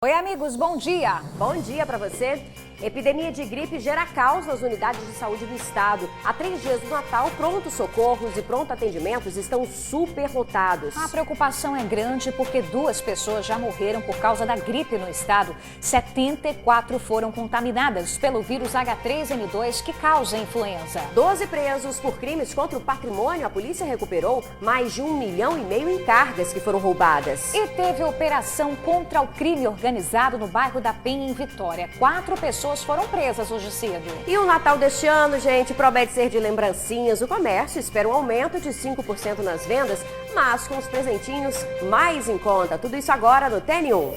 Oi, amigos, bom dia! Bom dia para você. Epidemia de gripe gera caos nas unidades de saúde do estado. Há 3 dias do Natal, pronto-socorros e pronto-atendimentos estão superlotados. A preocupação é grande porque 2 pessoas já morreram por causa da gripe no estado. 74 foram contaminadas pelo vírus H3N2 que causa influenza. 12 presos por crimes contra o patrimônio. A polícia recuperou mais de 1,5 milhão em cargas que foram roubadas. E teve operação contra o crime organizado no bairro da Penha, em Vitória. 4 pessoas foram presas hoje cedo. E o Natal deste ano, gente, promete ser de lembrancinhas. O comércio espera um aumento de 5% nas vendas, mas com os presentinhos mais em conta. Tudo isso agora no TN1.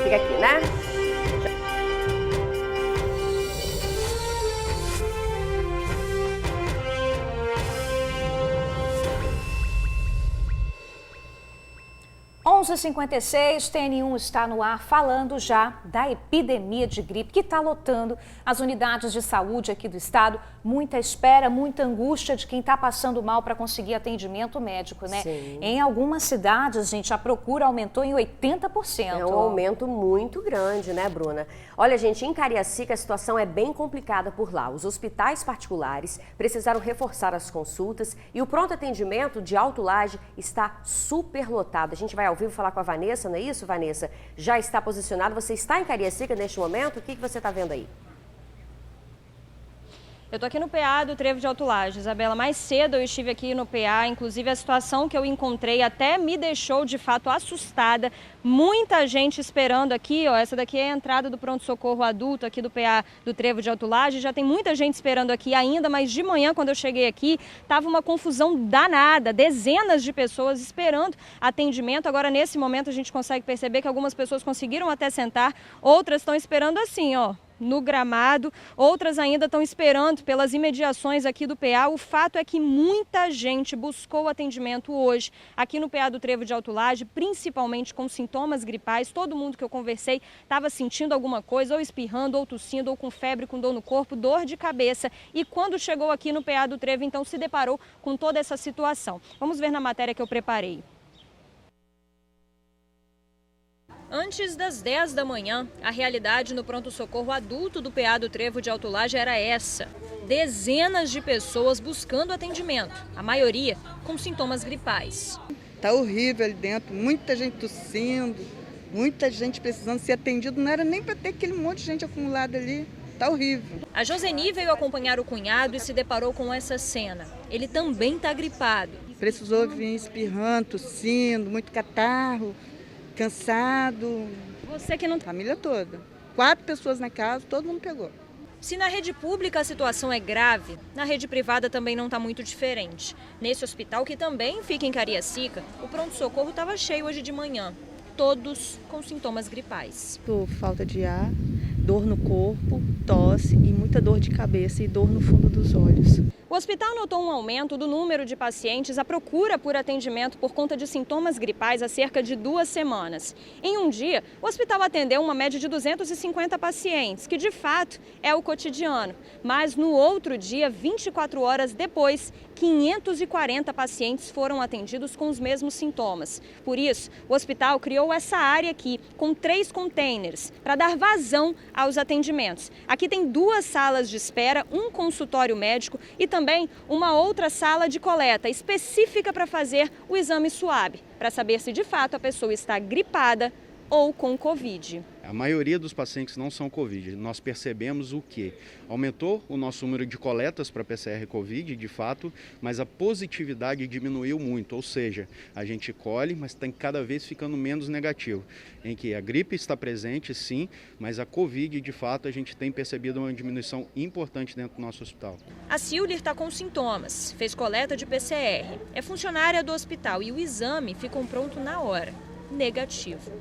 Fica aqui, né? 11h56, TN1 está no ar falando já da epidemia de gripe que está lotando as unidades de saúde aqui do estado. Muita espera, muita angústia de quem está passando mal para conseguir atendimento médico, né? Sim. Em algumas cidades, gente, a procura aumentou em 80%. É um aumento muito grande, né, Bruna? Olha, gente, em Cariacica a situação é bem complicada por lá. Os hospitais particulares precisaram reforçar as consultas e o pronto atendimento de Alto Laje está superlotado. A gente vai ao vivo falar com a Vanessa, não é isso, Vanessa? Já está posicionado, você está em Cariacica neste momento? O que você está vendo aí? Eu estou aqui no PA do Trevo de Alto Laje, Isabela. Mais cedo eu estive aqui no PA, inclusive a situação que eu encontrei até me deixou de fato assustada. Muita gente esperando aqui, ó, essa daqui é a entrada do pronto-socorro adulto aqui do PA do Trevo de Alto Laje. Já tem muita gente esperando aqui ainda, mas de manhã quando eu cheguei aqui, estava uma confusão danada, dezenas de pessoas esperando atendimento. Agora nesse momento a gente consegue perceber que algumas pessoas conseguiram até sentar, outras estão esperando assim, ó, no gramado, outras ainda estão esperando pelas imediações aqui do PA. O fato é que muita gente buscou atendimento hoje aqui no PA do Trevo de Alto Laje, principalmente com sintomas gripais. Todo mundo que eu conversei estava sentindo alguma coisa, ou espirrando, ou tossindo, ou com febre, com dor no corpo, dor de cabeça. E quando chegou aqui no PA do Trevo, então se deparou com toda essa situação. Vamos ver na matéria que eu preparei. Antes das 10 da manhã, a realidade no pronto-socorro adulto do PA do Trevo de Alto Laje era essa. Dezenas de pessoas buscando atendimento, a maioria com sintomas gripais. Tá horrível ali dentro, muita gente tossindo, muita gente precisando ser atendido. Não era nem para ter aquele monte de gente acumulada ali. Tá horrível. A Joseni veio acompanhar o cunhado e se deparou com essa cena. Ele também está gripado. Precisou vir espirrando, tossindo, muito catarro, cansado. Você que não... Família toda. 4 pessoas na casa, todo mundo pegou. Se na rede pública a situação é grave, na rede privada também não está muito diferente. Nesse hospital, que também fica em Cariacica, o pronto-socorro estava cheio hoje de manhã. Todos com sintomas gripais. Falta de ar, dor no corpo, tosse e muita dor de cabeça e dor no fundo dos olhos. O hospital notou um aumento do número de pacientes à procura por atendimento por conta de sintomas gripais há cerca de 2 semanas. Em um dia, o hospital atendeu uma média de 250 pacientes, que de fato é o cotidiano. Mas no outro dia, 24 horas depois, 540 pacientes foram atendidos com os mesmos sintomas. Por isso, o hospital criou essa área aqui, com 3 containers, para dar vazão aos atendimentos. Aqui tem 2 salas de espera, um consultório médico e também uma outra sala de coleta específica para fazer o exame SWAB, para saber se de fato a pessoa está gripada ou com Covid. A maioria dos pacientes não são Covid. Nós percebemos o que? Aumentou o nosso número de coletas para PCR Covid, de fato, mas a positividade diminuiu muito, ou seja, a gente colhe, mas está cada vez ficando menos negativo, em que a gripe está presente, sim, mas a Covid, de fato, a gente tem percebido uma diminuição importante dentro do nosso hospital. A Silvia está com sintomas, fez coleta de PCR, é funcionária do hospital e o exame ficou pronto na hora, negativo.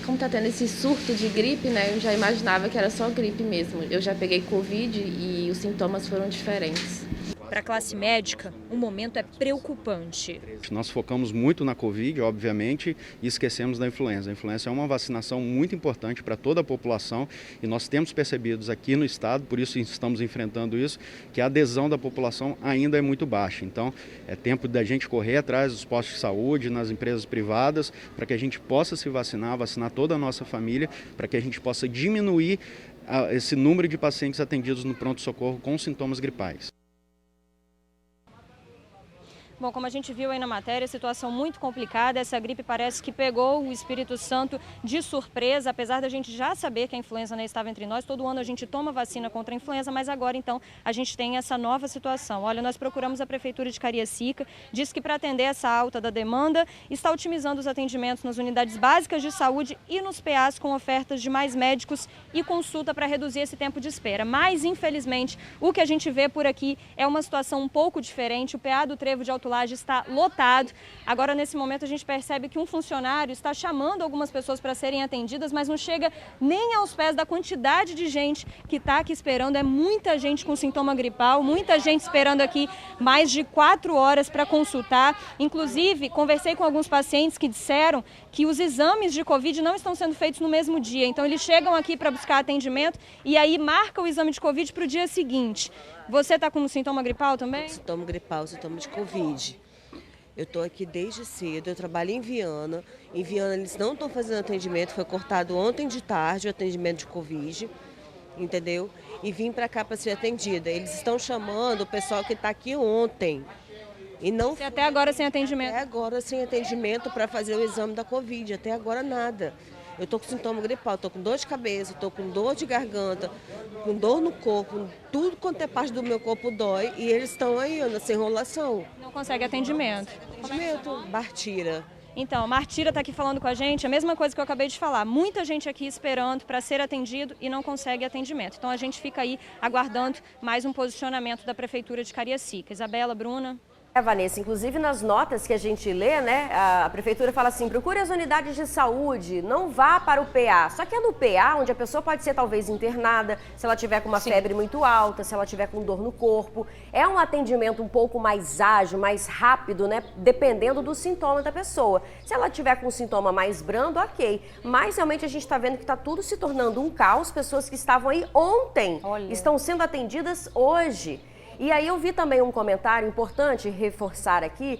Como tá tendo esse surto de gripe, né, eu já imaginava que era só gripe mesmo. Eu já peguei Covid e os sintomas foram diferentes. Para a classe médica, o momento é preocupante. Nós focamos muito na Covid, obviamente, e esquecemos da influenza. A influenza é uma vacinação muito importante para toda a população e nós temos percebido aqui no estado, por isso estamos enfrentando isso, que a adesão da população ainda é muito baixa. Então, é tempo da gente correr atrás dos postos de saúde, nas empresas privadas, para que a gente possa se vacinar toda a nossa família, para que a gente possa diminuir esse número de pacientes atendidos no pronto-socorro com sintomas gripais. Bom, como a gente viu aí na matéria, situação muito complicada. Essa gripe parece que pegou o Espírito Santo de surpresa, apesar da gente já saber que a influenza não estava entre nós. Todo ano a gente toma vacina contra a influenza, mas agora então a gente tem essa nova situação. Olha, nós procuramos a Prefeitura de Cariacica, diz que para atender essa alta da demanda, está otimizando os atendimentos nas unidades básicas de saúde e nos PAs com ofertas de mais médicos e consulta para reduzir esse tempo de espera. Mas, infelizmente, o que a gente vê por aqui é uma situação um pouco diferente. O PA do Trevo de Alto está lotado. Agora, nesse momento, a gente percebe que um funcionário está chamando algumas pessoas para serem atendidas, mas não chega nem aos pés da quantidade de gente que está aqui esperando. É muita gente com sintoma gripal, muita gente esperando aqui mais de 4 horas para consultar. Inclusive, conversei com alguns pacientes que disseram que os exames de Covid não estão sendo feitos no mesmo dia. Então, eles chegam aqui para buscar atendimento e aí marca o exame de Covid para o dia seguinte. Você está com sintoma gripal também? Sintoma gripal, sintoma de Covid. Eu estou aqui desde cedo, eu trabalho em Viana. Em Viana eles não estão fazendo atendimento, foi cortado ontem de tarde o atendimento de Covid, entendeu? E vim para cá para ser atendida. Eles estão chamando o pessoal que está aqui ontem. E não Você até agora sem atendimento? Até agora sem atendimento para fazer o exame da Covid, até agora nada. Eu estou com sintoma gripal, estou com dor de cabeça, estou com dor de garganta, com dor no corpo, tudo quanto é parte do meu corpo dói e eles estão aí, nessa enrolação. Não consegue atendimento? Atendimento, Bartira. Então, Martira está aqui falando com a gente, a mesma coisa que eu acabei de falar. Muita gente aqui esperando para ser atendido e não consegue atendimento. Então, a gente fica aí aguardando mais um posicionamento da Prefeitura de Cariacica. Isabela, Bruna... Vanessa, inclusive nas notas que a gente lê, né, a Prefeitura fala assim, procure as unidades de saúde, não vá para o PA. Só que é no PA onde a pessoa pode ser talvez internada, se ela tiver com uma febre muito alta, se ela tiver com dor no corpo. É um atendimento um pouco mais ágil, mais rápido, né, dependendo do sintoma da pessoa. Se ela tiver com um sintoma mais brando, ok. Mas realmente a gente está vendo que está tudo se tornando um caos. Pessoas que estavam aí ontem estão sendo atendidas hoje. E aí eu vi também um comentário importante reforçar aqui.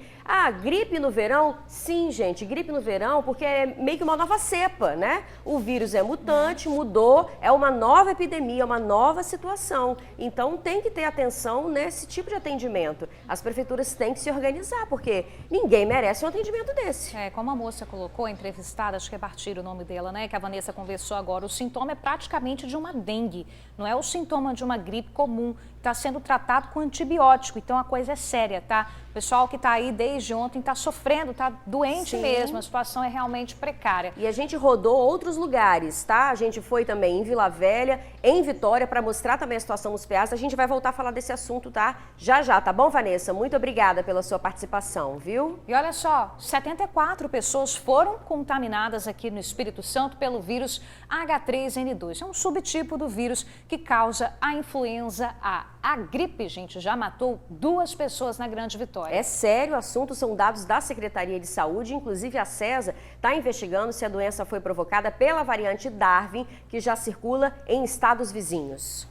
Gripe no verão? Sim, gente, gripe no verão, porque é meio que uma nova cepa, né? O vírus é mutante, mudou, é uma nova epidemia, uma nova situação. Então tem que ter atenção nesse tipo de atendimento. As prefeituras têm que se organizar, porque ninguém merece um atendimento desse. Como a moça colocou, entrevistada, acho que é Bartira o nome dela, né? Que a Vanessa conversou agora, o sintoma é praticamente de uma dengue, não é o sintoma de uma gripe comum. Está sendo tratado com antibiótico, então a coisa é séria, tá? O pessoal que está aí desde ontem está sofrendo, está doente mesmo, a situação é realmente precária. E a gente rodou outros lugares, tá? A gente foi também em Vila Velha, em Vitória, para mostrar também a situação nos PAs. A gente vai voltar a falar desse assunto, tá? Já, tá bom, Vanessa? Muito obrigada pela sua participação, viu? E olha só, 74 pessoas foram contaminadas aqui no Espírito Santo pelo vírus H3N2. É um subtipo do vírus que causa a influenza A. A gripe, gente, já matou 2 pessoas na Grande Vitória. É sério o assunto, são dados da Secretaria de Saúde, inclusive a CESA está investigando se a doença foi provocada pela variante Darwin, que já circula em estados vizinhos.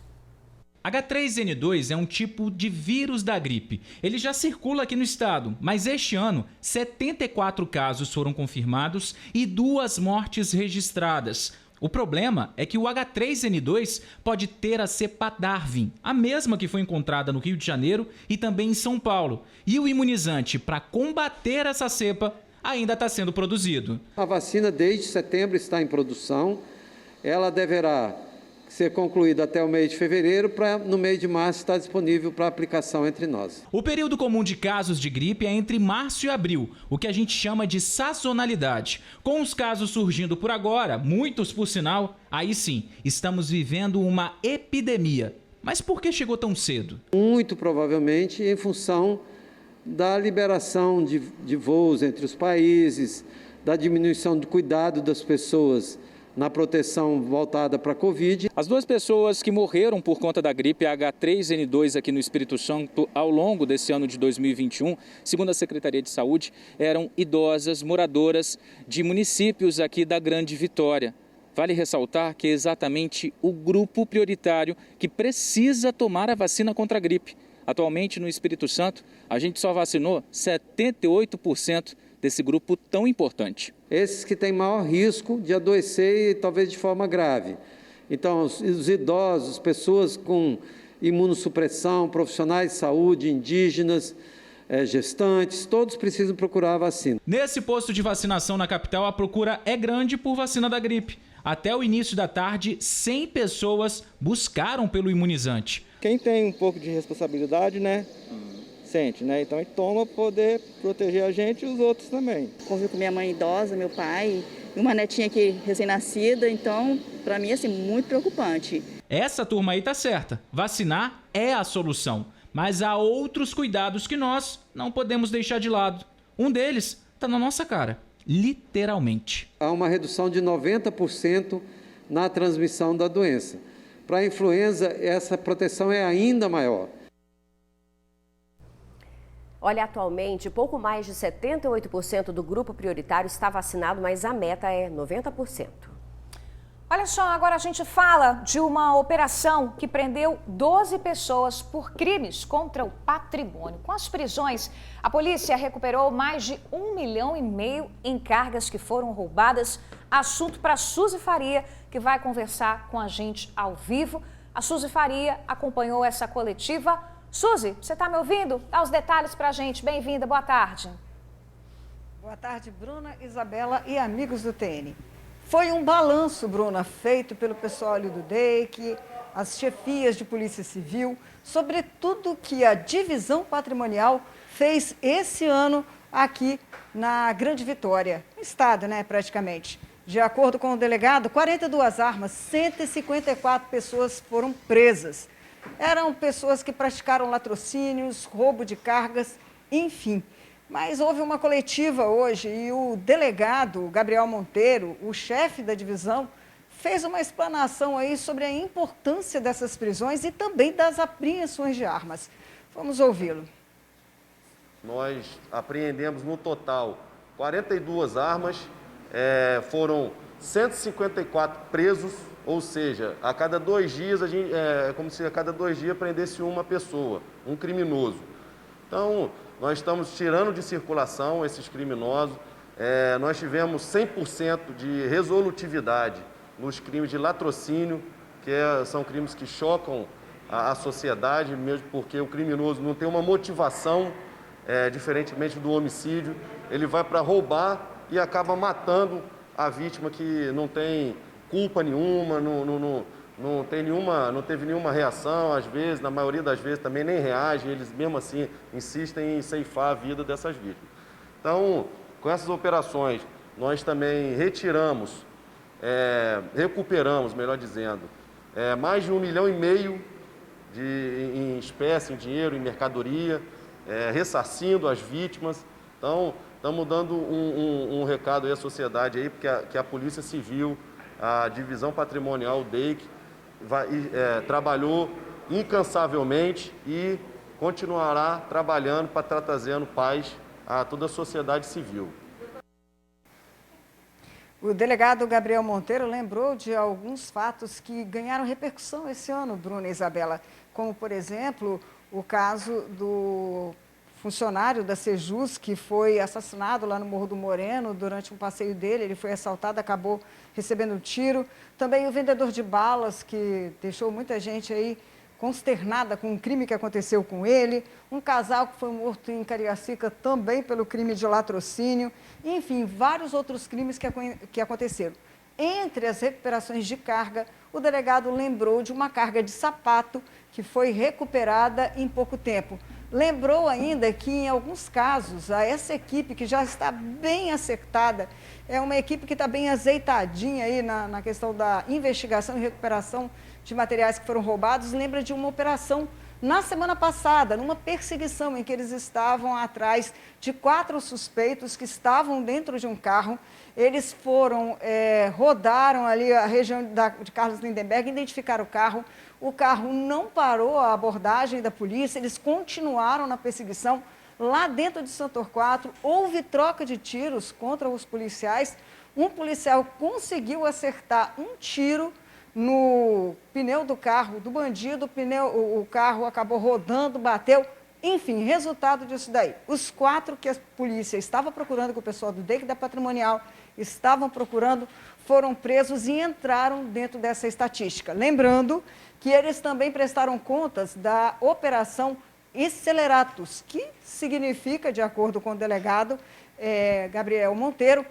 H3N2 é um tipo de vírus da gripe. Ele já circula aqui no estado, mas este ano 74 casos foram confirmados e 2 mortes registradas. O problema é que o H3N2 pode ter a cepa Darwin, a mesma que foi encontrada no Rio de Janeiro e também em São Paulo. E o imunizante para combater essa cepa ainda está sendo produzido. A vacina desde setembro está em produção. Ela deverá ser concluída até o mês de fevereiro, para no mês de março estar disponível para aplicação entre nós. O período comum de casos de gripe é entre março e abril, o que a gente chama de sazonalidade. Com os casos surgindo por agora, muitos por sinal, aí sim, estamos vivendo uma epidemia. Mas por que chegou tão cedo? Muito provavelmente em função da liberação de voos entre os países, da diminuição do cuidado das pessoas na proteção voltada para a Covid. As 2 pessoas que morreram por conta da gripe H3N2 aqui no Espírito Santo ao longo desse ano de 2021, segundo a Secretaria de Saúde, eram idosas moradoras de municípios aqui da Grande Vitória. Vale ressaltar que é exatamente o grupo prioritário que precisa tomar a vacina contra a gripe. Atualmente, no Espírito Santo, a gente só vacinou 78% desse grupo tão importante. Esses que têm maior risco de adoecer, talvez de forma grave. Então, os idosos, pessoas com imunossupressão, profissionais de saúde, indígenas, gestantes, todos precisam procurar a vacina. Nesse posto de vacinação na capital, a procura é grande por vacina da gripe. Até o início da tarde, 100 pessoas buscaram pelo imunizante. Quem tem um pouco de responsabilidade, né, sente, né? Então, toma para poder proteger a gente e os outros também. Convivo com minha mãe idosa, meu pai e uma netinha aqui recém-nascida, então, para mim, assim, muito preocupante. Essa turma aí tá certa. Vacinar é a solução. Mas há outros cuidados que nós não podemos deixar de lado. Um deles está na nossa cara, literalmente. Há uma redução de 90% na transmissão da doença. Para a influenza, essa proteção é ainda maior. Olha, atualmente, pouco mais de 78% do grupo prioritário está vacinado, mas a meta é 90%. Olha só, agora a gente fala de uma operação que prendeu 12 pessoas por crimes contra o patrimônio. Com as prisões, a polícia recuperou mais de 1,5 milhão em cargas que foram roubadas. Assunto para Suzy Faria, que vai conversar com a gente ao vivo. A Suzy Faria acompanhou essa coletiva. Suzy, você está me ouvindo? Dá os detalhes para a gente. Bem-vinda, boa tarde. Boa tarde, Bruna, Isabela e amigos do TN. Foi um balanço, Bruna, feito pelo pessoal ali do DEIC, as chefias de Polícia Civil, sobre tudo que a divisão patrimonial fez esse ano aqui na Grande Vitória, no estado, né, praticamente. De acordo com o delegado, 42 armas, 154 pessoas foram presas. Eram pessoas que praticaram latrocínios, roubo de cargas, enfim. Mas houve uma coletiva hoje e o delegado Gabriel Monteiro, o chefe da divisão, fez uma explanação aí sobre a importância dessas prisões e também das apreensões de armas. Vamos ouvi-lo. Nós apreendemos no total 42 armas, foram 154 presos, ou seja, a cada 2 dias, é como se a cada 2 dias prendesse uma pessoa, um criminoso. Então, nós estamos tirando de circulação esses criminosos. Nós tivemos 100% de resolutividade nos crimes de latrocínio, que são crimes que chocam a sociedade, mesmo porque o criminoso não tem uma motivação, diferentemente do homicídio. Ele vai para roubar e acaba matando a vítima que não tem culpa nenhuma, não teve nenhuma reação, às vezes, na maioria das vezes também nem reage, eles mesmo assim insistem em ceifar a vida dessas vítimas. Então, com essas operações, nós também recuperamos, melhor dizendo, mais de 1,5 milhão em espécie, em dinheiro, em mercadoria, ressarcindo as vítimas. Então, estamos dando um recado aí à sociedade, aí, porque que a Polícia Civil, a Divisão Patrimonial, o DEIC, trabalhou incansavelmente e continuará trabalhando para estar trazendo paz a toda a sociedade civil. O delegado Gabriel Monteiro lembrou de alguns fatos que ganharam repercussão esse ano, Bruna e Isabela, como, por exemplo, o caso do funcionário da Sejus, que foi assassinado lá no Morro do Moreno durante um passeio dele. Ele foi assaltado, acabou recebendo um tiro. Também o vendedor de balas, que deixou muita gente aí consternada com o crime que aconteceu com ele. Um casal que foi morto em Cariacica também pelo crime de latrocínio. Enfim, vários outros crimes que aconteceram. Entre as recuperações de carga, o delegado lembrou de uma carga de sapato que foi recuperada em pouco tempo. Lembrou ainda que, em alguns casos, essa equipe que já está bem acertada, é uma equipe que está bem azeitadinha aí na questão da investigação e recuperação de materiais que foram roubados. Lembra de uma operação Na semana passada, numa perseguição em que eles estavam atrás de 4 suspeitos que estavam dentro de um carro, eles rodaram ali a região de Carlos Lindenberg, identificaram o carro não parou a abordagem da polícia, eles continuaram na perseguição. Lá dentro de São Torquato, houve troca de tiros contra os policiais. Um policial conseguiu acertar um tiro no pneu do carro do bandido, o carro acabou rodando, bateu. Enfim, resultado disso daí. Os 4 que a polícia estava procurando, que o pessoal do DEIC da Patrimonial estavam procurando, foram presos e entraram dentro dessa estatística. Lembrando que eles também prestaram contas da Operação Sceleratus, que significa, de acordo com o delegado Gabriel Monteiro,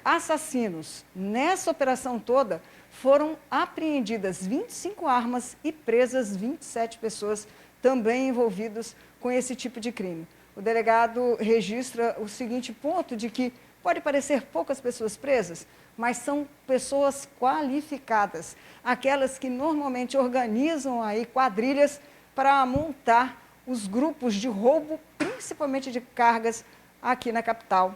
assassinos. Nessa operação toda, foram apreendidas 25 armas e presas 27 pessoas também envolvidas com esse tipo de crime. O delegado registra o seguinte ponto de que pode parecer poucas pessoas presas, mas são pessoas qualificadas, aquelas que normalmente organizam aí quadrilhas para montar os grupos de roubo, principalmente de cargas aqui na capital.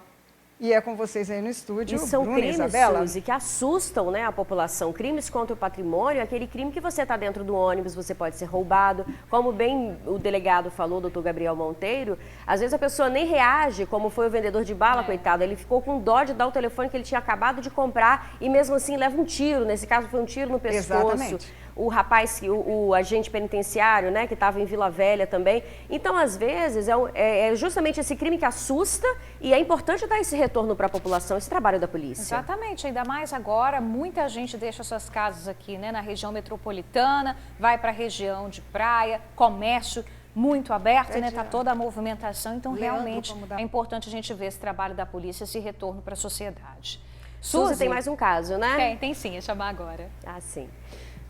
E é com vocês aí no estúdio, e são Bruna e crimes, Isabela. Suzy, que assustam, né, a população. Crimes contra o patrimônio, aquele crime que você está dentro do ônibus, você pode ser roubado. Como bem o delegado falou, o doutor Gabriel Monteiro, às vezes a pessoa nem reage, como foi o vendedor de bala, coitado. Ele ficou com dó de dar o telefone que ele tinha acabado de comprar e mesmo assim leva um tiro. Nesse caso foi um tiro no pescoço. Exatamente. O rapaz, o agente penitenciário, né, que estava em Vila Velha também. Então, às vezes, é justamente esse crime que assusta e é importante dar esse retorno para a população, esse trabalho da polícia. Exatamente, ainda mais agora, muita gente deixa suas casas aqui, né, na região metropolitana, vai para a região de praia, comércio muito aberto, né, tá toda a movimentação, então realmente é importante a gente ver esse trabalho da polícia, esse retorno para a sociedade. Suzy, tem mais um caso, né? Tem sim, é chamar agora. Ah, sim.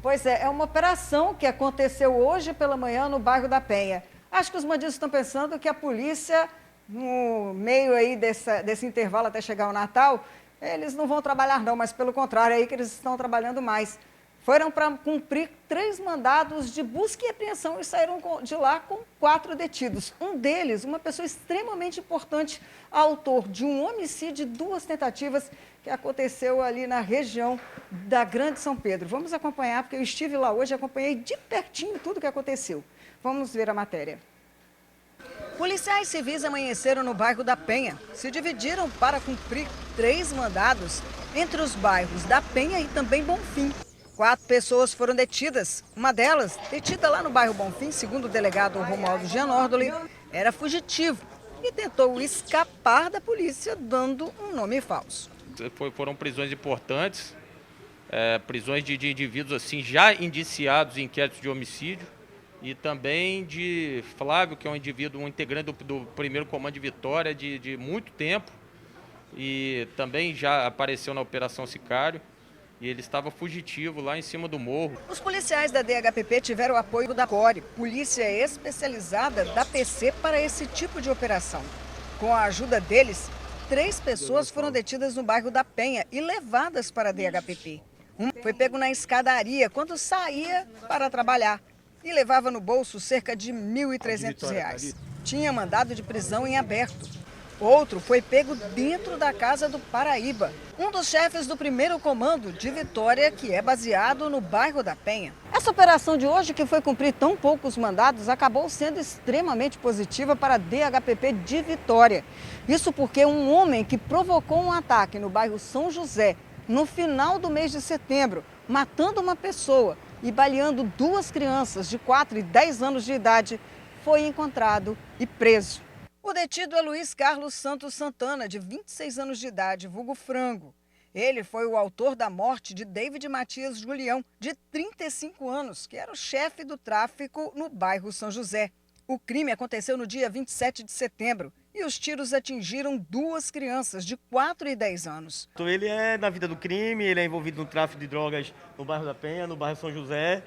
Pois é uma operação que aconteceu hoje pela manhã no bairro da Penha. Acho que os bandidos estão pensando que a polícia, no meio aí desse intervalo até chegar o Natal, eles não vão trabalhar não, mas pelo contrário, é aí que eles estão trabalhando mais. Foram para cumprir 3 mandados de busca e apreensão e saíram de lá com 4 detidos. Um deles, uma pessoa extremamente importante, autor de um homicídio e 2 tentativas que aconteceu ali na região da Grande São Pedro. Vamos acompanhar, porque eu estive lá hoje e acompanhei de pertinho tudo o que aconteceu. Vamos ver a matéria. Policiais civis amanheceram no bairro da Penha. Se dividiram para cumprir 3 mandados entre os bairros da Penha e também Bonfim. 4 pessoas foram detidas. Uma delas, detida lá no bairro Bonfim, segundo o delegado Romualdo Gianordoli, era fugitivo e tentou escapar da polícia dando um nome falso. Foram prisões importantes, prisões de indivíduos assim, já indiciados em inquéritos de homicídio, e também de Flávio, que é um indivíduo, um integrante do primeiro comando de Vitória de muito tempo, e também já apareceu na Operação Sicário, e ele estava fugitivo lá em cima do morro. Os policiais da DHPP tiveram o apoio da CORE, polícia especializada da PC para esse tipo de operação. Com a ajuda deles, 3 pessoas foram detidas no bairro da Penha e levadas para a DHPP. Um foi pego na escadaria quando saía para trabalhar e levava no bolso cerca de R$ 1.300. Tinha mandado de prisão em aberto. Outro foi pego dentro da casa do Paraíba, um dos chefes do primeiro comando de Vitória, que é baseado no bairro da Penha. Essa operação de hoje, que foi cumprir tão poucos mandados, acabou sendo extremamente positiva para a DHPP de Vitória. Isso porque um homem que provocou um ataque no bairro São José, no final do mês de setembro, matando uma pessoa e baleando 2 crianças de 4 e 10 anos de idade, foi encontrado e preso. O detido é Luiz Carlos Santos Santana, de 26 anos de idade, vulgo Frango. Ele foi o autor da morte de David Matias Julião, de 35 anos, que era o chefe do tráfico no bairro São José. O crime aconteceu no dia 27 de setembro e os tiros atingiram 2 crianças de 4 e 10 anos. Ele é na vida do crime, ele é envolvido no tráfico de drogas no bairro da Penha, no bairro São José,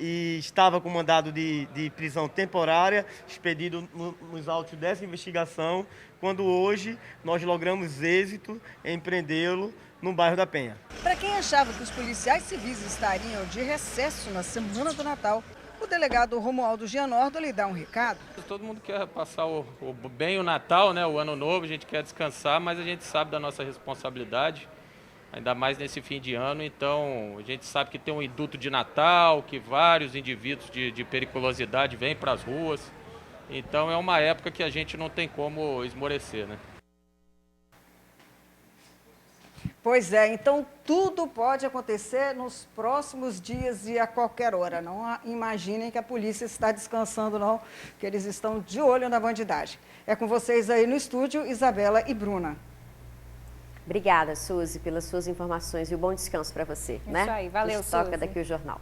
e estava com mandado de prisão temporária, expedido nos autos dessa investigação, quando hoje nós logramos êxito em prendê-lo no bairro da Penha. Para quem achava que os policiais civis estariam de recesso na semana do Natal, O delegado Romualdo Gianordo lhe dá um recado. Todo mundo quer passar bem o Natal, né, o Ano Novo, a gente quer descansar, mas a gente sabe da nossa responsabilidade, ainda mais nesse fim de ano. Então, a gente sabe que tem um induto de Natal, que vários indivíduos de periculosidade vêm para as ruas. Então, é uma época que a gente não tem como esmorecer, né? Pois é, então tudo pode acontecer nos próximos dias e a qualquer hora. Não imaginem que a polícia está descansando, não, que eles estão de olho na bandidagem. É com vocês aí no estúdio, Isabela e Bruna. Obrigada, Suzy, pelas suas informações e um bom descanso para você. Isso aí, valeu, Suzy. Toca daqui o jornal.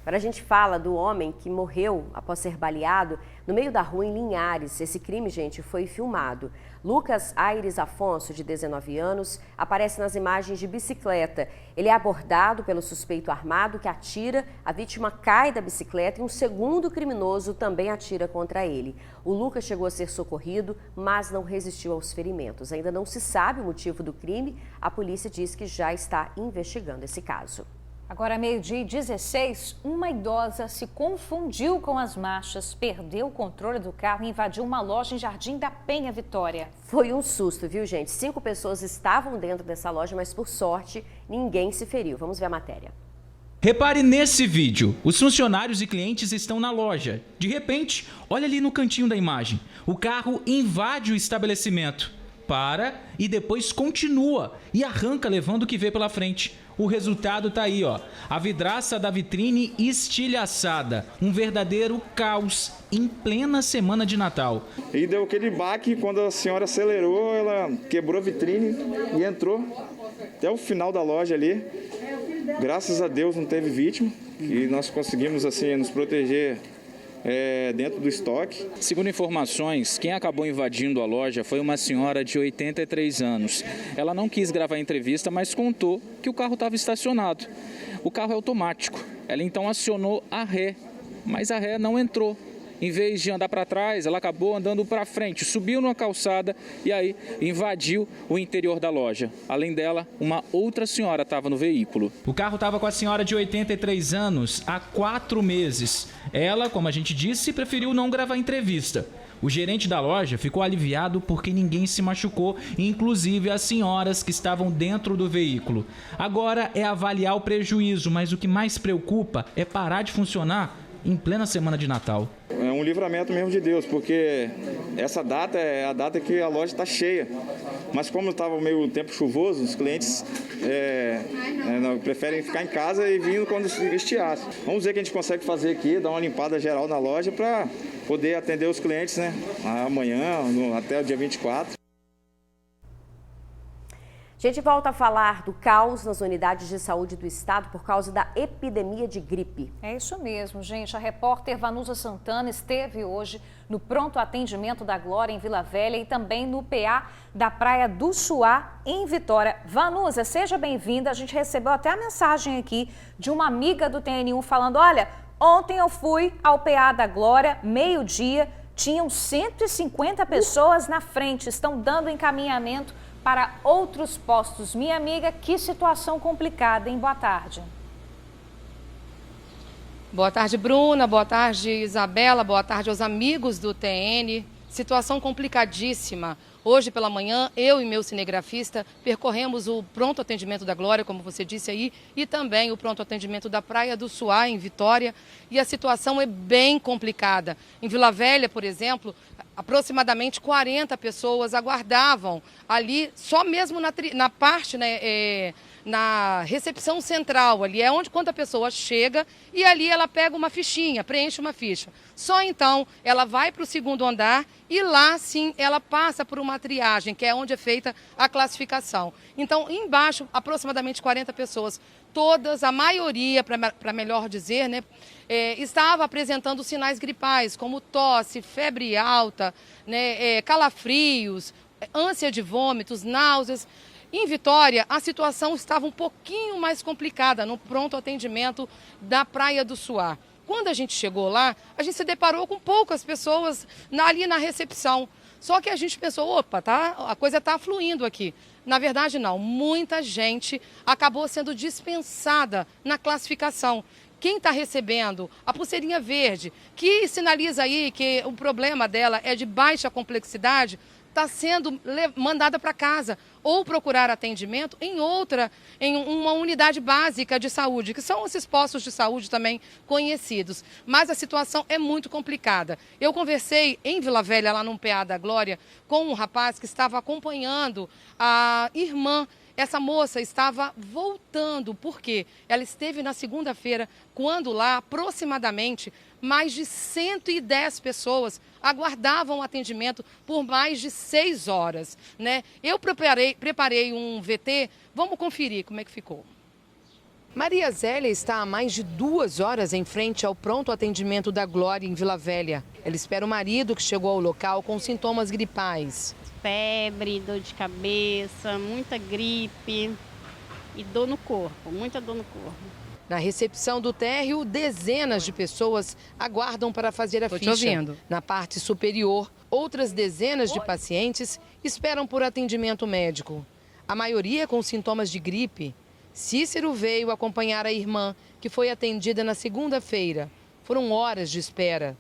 Agora a gente fala do homem que morreu após ser baleado no meio da rua em Linhares. Esse crime, gente, foi filmado. Lucas Aires Afonso, de 19 anos, aparece nas imagens de bicicleta. Ele é abordado pelo suspeito armado que atira, a vítima cai da bicicleta e um segundo criminoso também atira contra ele. O Lucas chegou a ser socorrido, mas não resistiu aos ferimentos. Ainda não se sabe o motivo do crime. A polícia diz que já está investigando esse caso. Agora, 12h16, uma idosa se confundiu com as marchas, perdeu o controle do carro e invadiu uma loja em Jardim da Penha, Vitória. Foi um susto, viu, gente? 5 pessoas estavam dentro dessa loja, mas por sorte, ninguém se feriu. Vamos ver a matéria. Repare nesse vídeo. Os funcionários e clientes estão na loja. De repente, olha ali no cantinho da imagem. O carro invade o estabelecimento, para e depois continua e arranca levando o que vê pela frente. O resultado tá aí, ó. A vidraça da vitrine estilhaçada. Um verdadeiro caos em plena semana de Natal. E deu aquele baque quando a senhora acelerou, ela quebrou a vitrine e entrou até o final da loja ali. Graças a Deus não teve vítima e nós conseguimos assim nos proteger dentro do estoque. Segundo informações, quem acabou invadindo a loja foi uma senhora de 83 anos. Ela não quis gravar a entrevista, mas contou que o carro estava estacionado. O carro é automático. Ela então acionou a ré, mas a ré não entrou. Em vez de andar para trás, ela acabou andando para frente, subiu numa calçada e aí invadiu o interior da loja. Além dela, uma outra senhora estava no veículo. O carro estava com a senhora de 83 anos há 4 meses. Ela, como a gente disse, preferiu não gravar entrevista. O gerente da loja ficou aliviado porque ninguém se machucou, inclusive as senhoras que estavam dentro do veículo. Agora é avaliar o prejuízo, mas o que mais preocupa é parar de funcionar em plena semana de Natal. É um livramento mesmo de Deus, porque essa data é a data que a loja está cheia. Mas como estava meio tempo chuvoso, os clientes preferem ficar em casa e vindo quando estiasse. Vamos ver o que a gente consegue fazer aqui, dar uma limpada geral na loja para poder atender os clientes, né? Amanhã, até o dia 24. A gente volta a falar do caos nas unidades de saúde do estado por causa da epidemia de gripe. É isso mesmo, gente. A repórter Vanusa Santana esteve hoje no pronto atendimento da Glória em Vila Velha e também no PA da Praia do Chuá, em Vitória. Vanusa, seja bem-vinda. A gente recebeu até a mensagem aqui de uma amiga do TN1 falando, olha, ontem eu fui ao PA da Glória, meio-dia, tinham 150 pessoas na frente, estão dando encaminhamento para outros postos. Minha amiga, que situação complicada, hein? Boa tarde. Boa tarde, Bruna. Boa tarde, Isabela. Boa tarde aos amigos do TN. Situação complicadíssima. Hoje pela manhã, eu e meu cinegrafista percorremos o pronto atendimento da Glória, como você disse aí, e também o pronto atendimento da Praia do Chuá, em Vitória. E a situação é bem complicada. Em Vila Velha, por exemplo, aproximadamente 40 pessoas aguardavam ali, só mesmo na parte, né, na recepção central, ali é onde quando a pessoa chega e ali ela pega uma fichinha, preenche uma ficha. Só então ela vai para o segundo andar e lá sim ela passa por uma triagem, que é onde é feita a classificação. Então embaixo aproximadamente 40 pessoas, todas, a maioria, para melhor dizer, né, estava apresentando sinais gripais, como tosse, febre alta, né, calafrios, ânsia de vômitos, náuseas. Em Vitória, a situação estava um pouquinho mais complicada no pronto atendimento da Praia do Chuá. Quando a gente chegou lá, a gente se deparou com poucas pessoas ali na recepção. Só que a gente pensou, opa, a coisa está fluindo aqui. Na verdade, não. Muita gente acabou sendo dispensada na classificação. Quem está recebendo a pulseirinha verde, que sinaliza aí que o problema dela é de baixa complexidade, está sendo mandada para casa ou procurar atendimento em uma unidade básica de saúde, que são esses postos de saúde também conhecidos. Mas a situação é muito complicada. Eu conversei em Vila Velha, lá no PA da Glória, com um rapaz que estava acompanhando a irmã. Essa moça estava voltando, porque ela esteve na segunda-feira, quando lá aproximadamente mais de 110 pessoas aguardavam atendimento por mais de 6 horas, né? Eu preparei um VT, vamos conferir como é que ficou. Maria Zélia está há mais de 2 horas em frente ao pronto atendimento da Glória em Vila Velha. Ela espera o marido, que chegou ao local com sintomas gripais. Febre, dor de cabeça, muita gripe e dor no corpo, muita dor no corpo. Na recepção do térreo, dezenas de pessoas aguardam para fazer a ficha. Na parte superior, outras dezenas de pacientes esperam por atendimento médico. A maioria com sintomas de gripe. Cícero veio acompanhar a irmã, que foi atendida na segunda-feira. Foram horas de espera.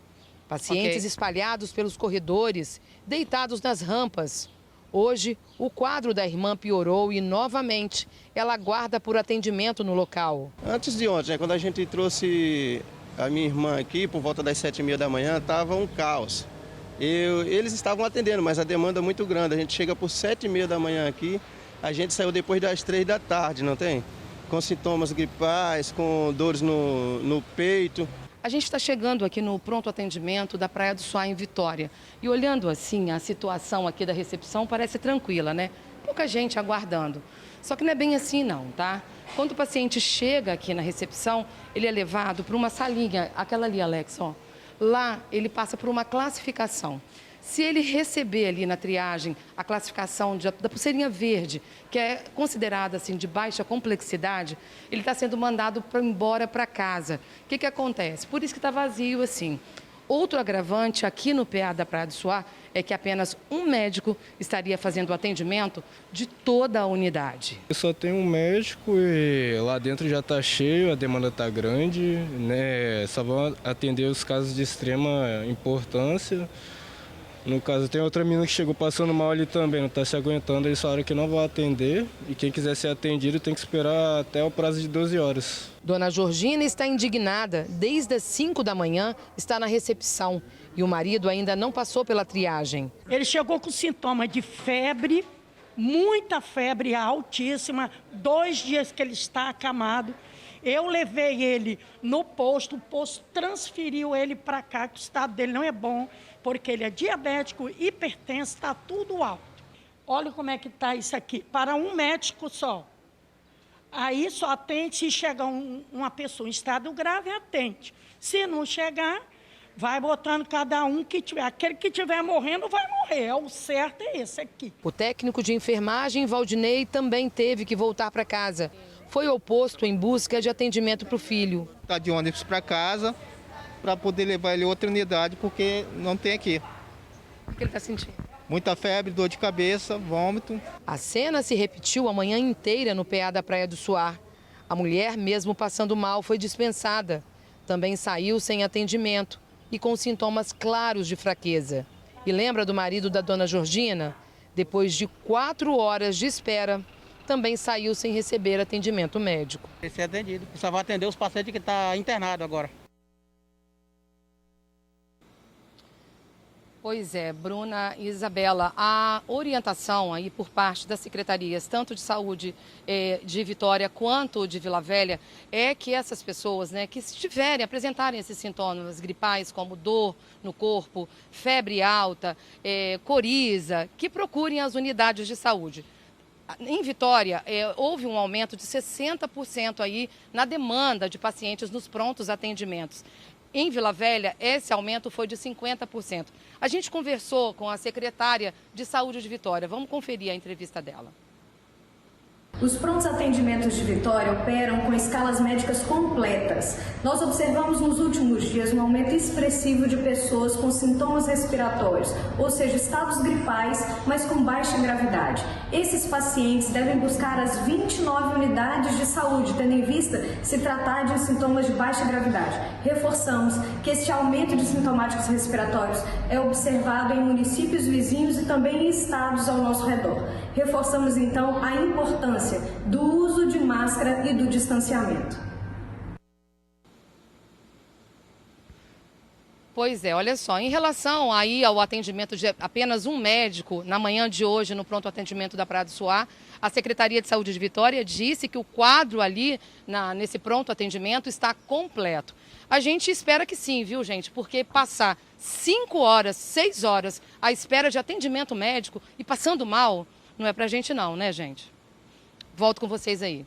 Pacientes espalhados pelos corredores, deitados nas rampas. Hoje, o quadro da irmã piorou e, novamente, ela aguarda por atendimento no local. Antes de ontem, quando a gente trouxe a minha irmã aqui, por volta das 7h30 da manhã, estava um caos. Eles estavam atendendo, mas a demanda é muito grande. A gente chega por 7h30 da manhã aqui, a gente saiu depois das 3 da tarde, não tem? Com sintomas gripais, com dores no peito. A gente está chegando aqui no pronto atendimento da Praia do Suá, em Vitória. E olhando assim, a situação aqui da recepção parece tranquila, né? Pouca gente aguardando. Só que não é bem assim não, tá? Quando o paciente chega aqui na recepção, ele é levado para uma salinha, aquela ali, Alex, ó. Lá ele passa por uma classificação. Se ele receber ali na triagem a classificação da pulseirinha verde, que é considerada assim de baixa complexidade, ele está sendo mandado embora para casa. O que acontece? Por isso que está vazio assim. Outro agravante aqui no PA da Praia do Suá é que apenas um médico estaria fazendo o atendimento de toda a unidade. Eu só tenho um médico e lá dentro já está cheio, a demanda está grande, né? Só vão atender os casos de extrema importância. No caso, tem outra menina que chegou passando mal ali também, não está se aguentando, eles falaram que não vão atender e quem quiser ser atendido tem que esperar até o prazo de 12 horas. Dona Georgina está indignada. Desde as 5 da manhã está na recepção e o marido ainda não passou pela triagem. Ele chegou com sintomas de febre, muita febre altíssima, 2 dias que ele está acamado. Eu levei ele no posto, o posto transferiu ele para cá, que o estado dele não é bom, porque ele é diabético, hipertenso, está tudo alto. Olha como é que está isso aqui, para um médico só. Aí só atende se chegar uma pessoa em estado grave, atende. Se não chegar, vai botando cada um que tiver. Aquele que estiver morrendo vai morrer, o certo é esse aqui. O técnico de enfermagem, Valdinei, também teve que voltar para casa. Foi ao posto em busca de atendimento para o filho. Está de ônibus para casa, para poder levar ele a outra unidade, porque não tem aqui. O que ele está sentindo? Muita febre, dor de cabeça, vômito. A cena se repetiu a manhã inteira no PA da Praia do Suá. A mulher, mesmo passando mal, foi dispensada. Também saiu sem atendimento e com sintomas claros de fraqueza. E lembra do marido da dona Georgina? Depois de 4 horas de espera, também saiu sem receber atendimento médico. Esse é atendido, só vai atender os pacientes que estão internados agora. Pois é, Bruna e Isabela, a orientação aí por parte das secretarias, tanto de saúde de Vitória quanto de Vila Velha, é que essas pessoas, né, que apresentarem esses sintomas gripais, como dor no corpo, febre alta, coriza, que procurem as unidades de saúde. Em Vitória, houve um aumento de 60% aí na demanda de pacientes nos prontos atendimentos. Em Vila Velha, esse aumento foi de 50%. A gente conversou com a secretária de Saúde de Vitória. Vamos conferir a entrevista dela. Os prontos atendimentos de Vitória operam com escalas médicas completas. Nós observamos nos últimos dias um aumento expressivo de pessoas com sintomas respiratórios, ou seja, estados gripais, mas com baixa gravidade. Esses pacientes devem buscar as 29 unidades de saúde, tendo em vista se tratar de sintomas de baixa gravidade. Reforçamos que este aumento de sintomáticos respiratórios é observado em municípios vizinhos e também em estados ao nosso redor. Reforçamos então a importância do uso de máscara e do distanciamento. Pois é, olha só, em relação aí ao atendimento de apenas um médico, na manhã de hoje, no pronto atendimento da Praia do Suá, a Secretaria de Saúde de Vitória disse que o quadro ali, nesse pronto atendimento, está completo. A gente espera que sim, viu, gente? Porque passar 5 horas, 6 horas à espera de atendimento médico e passando mal, não é pra gente não, né, gente? Volto com vocês aí.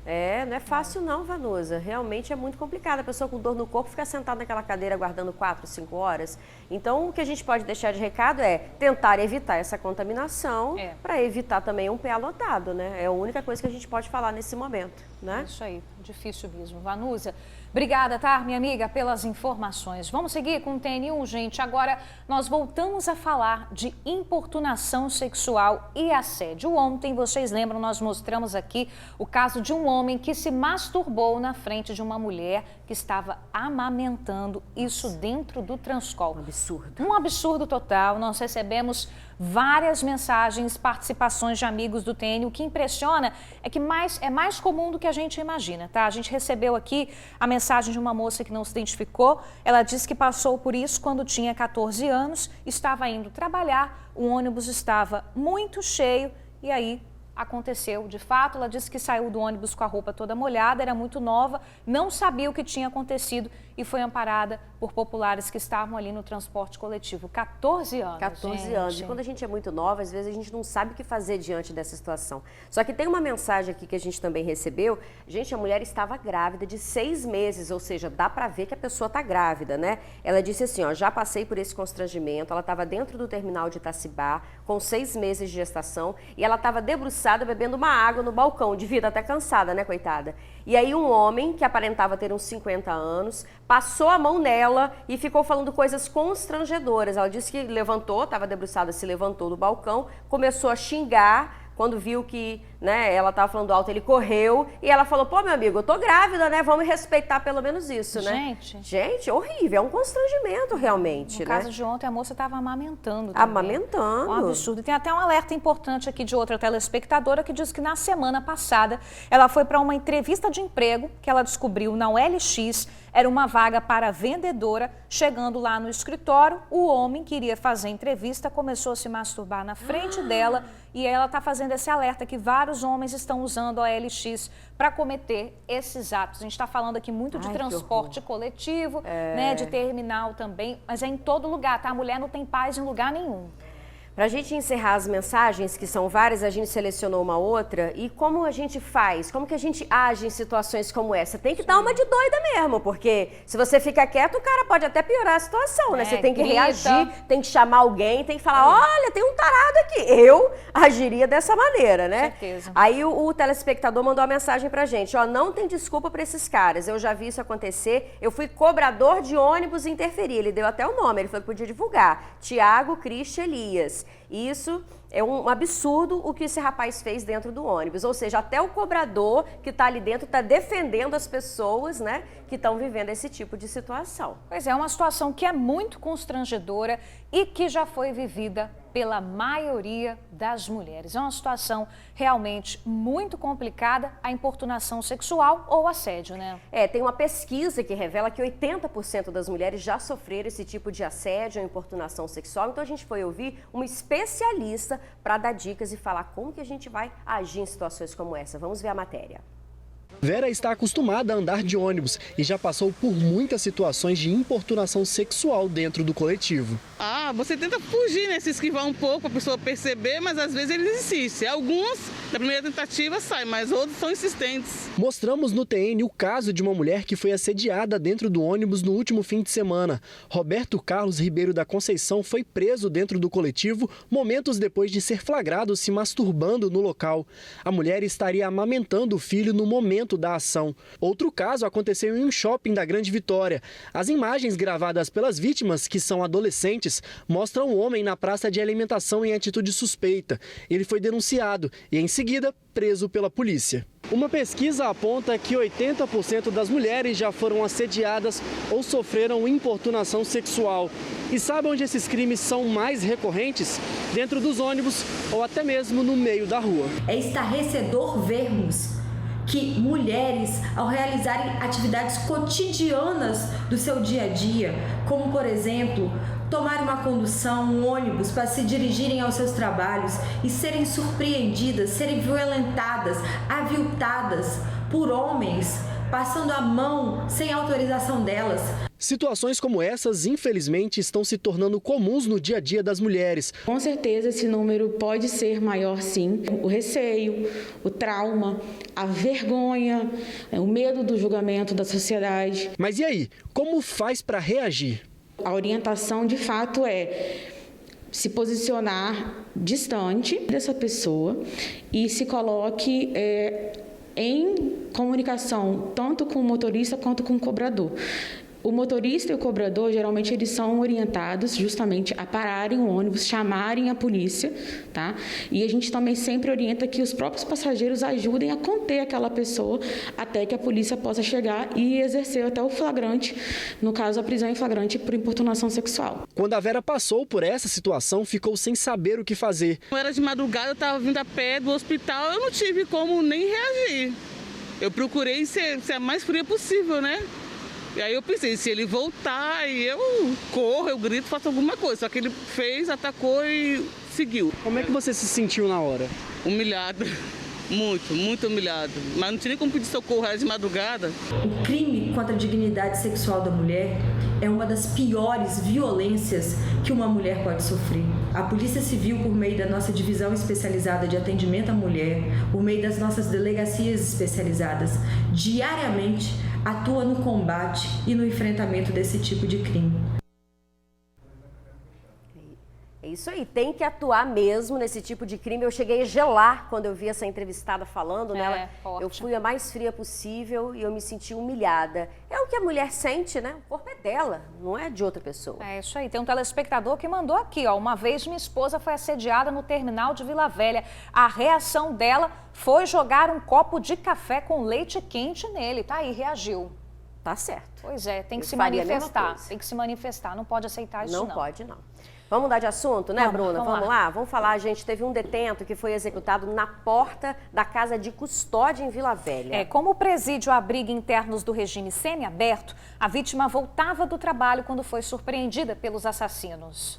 Não é fácil não, Vanusa. Realmente é muito complicado. A pessoa com dor no corpo fica sentada naquela cadeira aguardando 4, 5 horas. Então, o que a gente pode deixar de recado é tentar evitar essa contaminação para evitar também um pé lotado, né? É a única coisa que a gente pode falar nesse momento, né? Isso aí, difícil mesmo. Vanusa, obrigada, tá, minha amiga, pelas informações. Vamos seguir com o TN1, gente. Agora, nós voltamos a falar de importunação sexual e assédio. Ontem, vocês lembram, nós mostramos aqui o caso de um homem que se masturbou na frente de uma mulher que estava amamentando, isso dentro do Transcol. Um absurdo total. Nós recebemos várias mensagens, participações de amigos do TN. O que impressiona é que é mais comum do que a gente imagina, tá? A gente recebeu aqui a mensagem de uma moça que não se identificou. Ela disse que passou por isso quando tinha 14 anos, estava indo trabalhar, o ônibus estava muito cheio e aí aconteceu. De fato, ela disse que saiu do ônibus com a roupa toda molhada, era muito nova, não sabia o que tinha acontecido e foi amparada por populares que estavam ali no transporte coletivo. 14 anos, 14 anos. E quando a gente é muito nova, às vezes a gente não sabe o que fazer diante dessa situação. Só que tem uma mensagem aqui que a gente também recebeu. Gente, a mulher estava grávida de 6 meses, ou seja, dá pra ver que a pessoa tá grávida, né? Ela disse assim, ó, já passei por esse constrangimento, ela estava dentro do terminal de Itacibá, com 6 meses de gestação, e ela estava debruçada bebendo uma água no balcão, devia estar até cansada, né, coitada? E aí um homem, que aparentava ter uns 50 anos, passou a mão nela e ficou falando coisas constrangedoras. Ela disse que levantou, estava debruçada, se levantou do balcão, começou a xingar. Quando viu que, né, ela estava falando alto, ele correu e ela falou, pô, meu amigo, eu tô grávida, né? Vamos respeitar pelo menos isso, né? Gente, horrível, é um constrangimento realmente, no né? caso de ontem, a moça estava amamentando também. Amamentando. Um absurdo. E tem até um alerta importante aqui de outra telespectadora que diz que na semana passada ela foi para uma entrevista de emprego que ela descobriu na OLX, era uma vaga para vendedora. Chegando lá no escritório, o homem que iria fazer a entrevista começou a se masturbar na frente dela e ela está fazendo esse alerta que vários homens estão usando a OLX para cometer esses atos. A gente está falando aqui muito de transporte coletivo, né, de terminal também, mas é em todo lugar, tá? A mulher não tem paz em lugar nenhum. Para a gente encerrar as mensagens, que são várias, a gente selecionou uma outra. E como a gente faz? Como que a gente age em situações como essa? Tem que dar uma de doida mesmo, porque se você fica quieto, o cara pode até piorar a situação, né? Você tem que reagir, tem que chamar alguém, tem que falar, olha, tem um tarado aqui. Eu agiria dessa maneira, né? Com certeza. Aí o telespectador mandou uma mensagem pra gente, ó, não tem desculpa para esses caras, eu já vi isso acontecer, eu fui cobrador de ônibus e interferi, ele deu até o nome, ele falou que podia divulgar, Tiago Cristian Elias. Isso é um absurdo o que esse rapaz fez dentro do ônibus. Ou seja, até o cobrador que está ali dentro está defendendo as pessoas, né, que estão vivendo esse tipo de situação. Pois é, uma situação que é muito constrangedora e que já foi vivida pela maioria das mulheres. É uma situação realmente muito complicada, a importunação sexual ou assédio, né? Tem uma pesquisa que revela que 80% das mulheres já sofreram esse tipo de assédio ou importunação sexual. Então a gente foi ouvir uma especialista para dar dicas e falar como que a gente vai agir em situações como essa. Vamos ver a matéria. Vera está acostumada a andar de ônibus e já passou por muitas situações de importunação sexual dentro do coletivo. você tenta fugir, né? Se esquivar um pouco para a pessoa perceber, mas às vezes eles insistem. Alguns, da primeira tentativa, saem, mas outros são insistentes. Mostramos no TN o caso de uma mulher que foi assediada dentro do ônibus no último fim de semana. Roberto Carlos Ribeiro da Conceição foi preso dentro do coletivo momentos depois de ser flagrado se masturbando no local. A mulher estaria amamentando o filho no momento da ação. Outro caso aconteceu em um shopping da Grande Vitória. As imagens gravadas pelas vítimas, que são adolescentes, mostram um homem na praça de alimentação em atitude suspeita. Ele foi denunciado e, em seguida, preso pela polícia. Uma pesquisa aponta que 80% das mulheres já foram assediadas ou sofreram importunação sexual. E sabe onde esses crimes são mais recorrentes? Dentro dos ônibus ou até mesmo no meio da rua. É estarrecedor vermos que mulheres, ao realizarem atividades cotidianas do seu dia a dia, como, por exemplo, tomar uma condução, um ônibus para se dirigirem aos seus trabalhos e serem surpreendidas, serem violentadas, aviltadas por homens, passando a mão sem autorização delas. Situações como essas, infelizmente, estão se tornando comuns no dia a dia das mulheres. Com certeza esse número pode ser maior, sim. O receio, o trauma, a vergonha, o medo do julgamento da sociedade. Mas e aí, como faz para reagir? A orientação, de fato, é se posicionar distante dessa pessoa e se coloque em comunicação tanto com o motorista quanto com o cobrador. O motorista e o cobrador, geralmente, eles são orientados justamente a pararem o ônibus, chamarem a polícia, tá? E a gente também sempre orienta que os próprios passageiros ajudem a conter aquela pessoa até que a polícia possa chegar e exercer até o flagrante, no caso, a prisão em flagrante por importunação sexual. Quando a Vera passou por essa situação, ficou sem saber o que fazer. Era de madrugada, eu estava vindo a pé do hospital, eu não tive como nem reagir. Eu procurei ser a mais fria possível, né? E aí eu pensei, se ele voltar, eu corro, eu grito, faço alguma coisa. Só que ele fez, atacou e seguiu. Como é que você se sentiu na hora? Humilhado, muito humilhado. Mas não tinha nem como pedir socorro, era de madrugada. O crime contra a dignidade sexual da mulher é uma das piores violências que uma mulher pode sofrer. A Polícia Civil, por meio da nossa divisão especializada de atendimento à mulher, por meio das nossas delegacias especializadas, diariamente atua no combate e no enfrentamento desse tipo de crime. É isso aí, tem que atuar mesmo nesse tipo de crime. Eu cheguei a gelar quando eu vi essa entrevistada falando nela. Forte. Eu fui a mais fria possível e eu me senti humilhada. É o que a mulher sente, né? O corpo é dela, não é de outra pessoa. É isso aí. Tem um telespectador que mandou aqui, ó. Uma vez minha esposa foi assediada no terminal de Vila Velha. A reação dela foi jogar um copo de café com leite quente nele. Tá aí, reagiu. Tá certo. Pois é, tem que se faria a mesma manifestar. coisa. Tem que se manifestar, não pode aceitar isso não. Não pode, não. Vamos mudar de assunto, né, Bruna? Vamos lá? Vamos falar, gente, teve um detento que foi executado na porta da casa de custódia em Vila Velha. Como o presídio abriga internos do regime semiaberto, a vítima voltava do trabalho quando foi surpreendida pelos assassinos.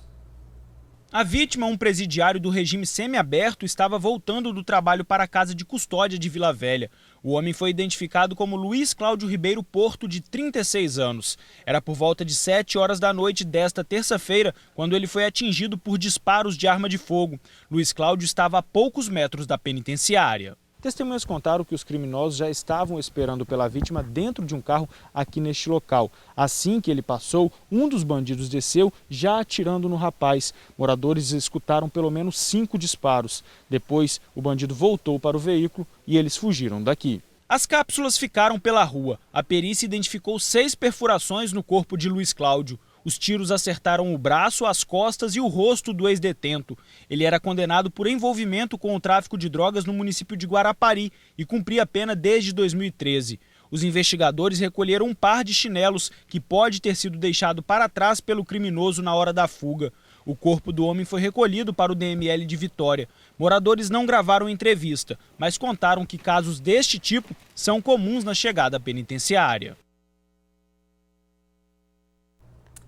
A vítima, um presidiário do regime semiaberto, estava voltando do trabalho para a casa de custódia de Vila Velha. O homem foi identificado como Luiz Cláudio Ribeiro Porto, de 36 anos. Era por volta de 7 horas da noite desta terça-feira, quando ele foi atingido por disparos de arma de fogo. Luiz Cláudio estava a poucos metros da penitenciária. Testemunhas contaram que os criminosos já estavam esperando pela vítima dentro de um carro aqui neste local. Assim que ele passou, um dos bandidos desceu, já atirando no rapaz. Moradores escutaram pelo menos 5 disparos. Depois, o bandido voltou para o veículo e eles fugiram daqui. As cápsulas ficaram pela rua. A perícia identificou 6 perfurações no corpo de Luiz Cláudio. Os tiros acertaram o braço, as costas e o rosto do ex-detento. Ele era condenado por envolvimento com o tráfico de drogas no município de Guarapari e cumpria a pena desde 2013. Os investigadores recolheram um par de chinelos que pode ter sido deixado para trás pelo criminoso na hora da fuga. O corpo do homem foi recolhido para o DML de Vitória. Moradores não gravaram entrevista, mas contaram que casos deste tipo são comuns na chegada penitenciária.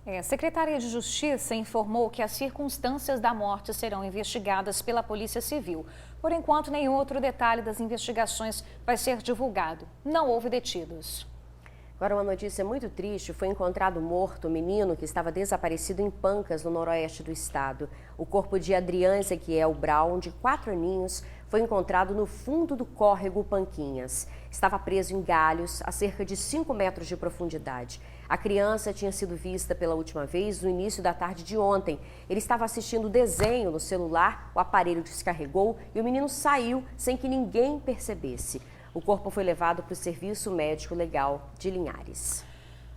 A Secretaria de Justiça informou que as circunstâncias da morte serão investigadas pela Polícia Civil. Por enquanto, nenhum outro detalhe das investigações vai ser divulgado. Não houve detidos. Agora, uma notícia muito triste, foi encontrado morto um menino que estava desaparecido em Pancas, no noroeste do estado. O corpo de Adriano Ezequiel Brown, de 4 aninhos, foi encontrado no fundo do córrego Panquinhas. Estava preso em galhos, a cerca de 5 metros de profundidade. A criança tinha sido vista pela última vez no início da tarde de ontem. Ele estava assistindo desenho no celular, o aparelho descarregou e o menino saiu sem que ninguém percebesse. O corpo foi levado para o Serviço Médico Legal de Linhares.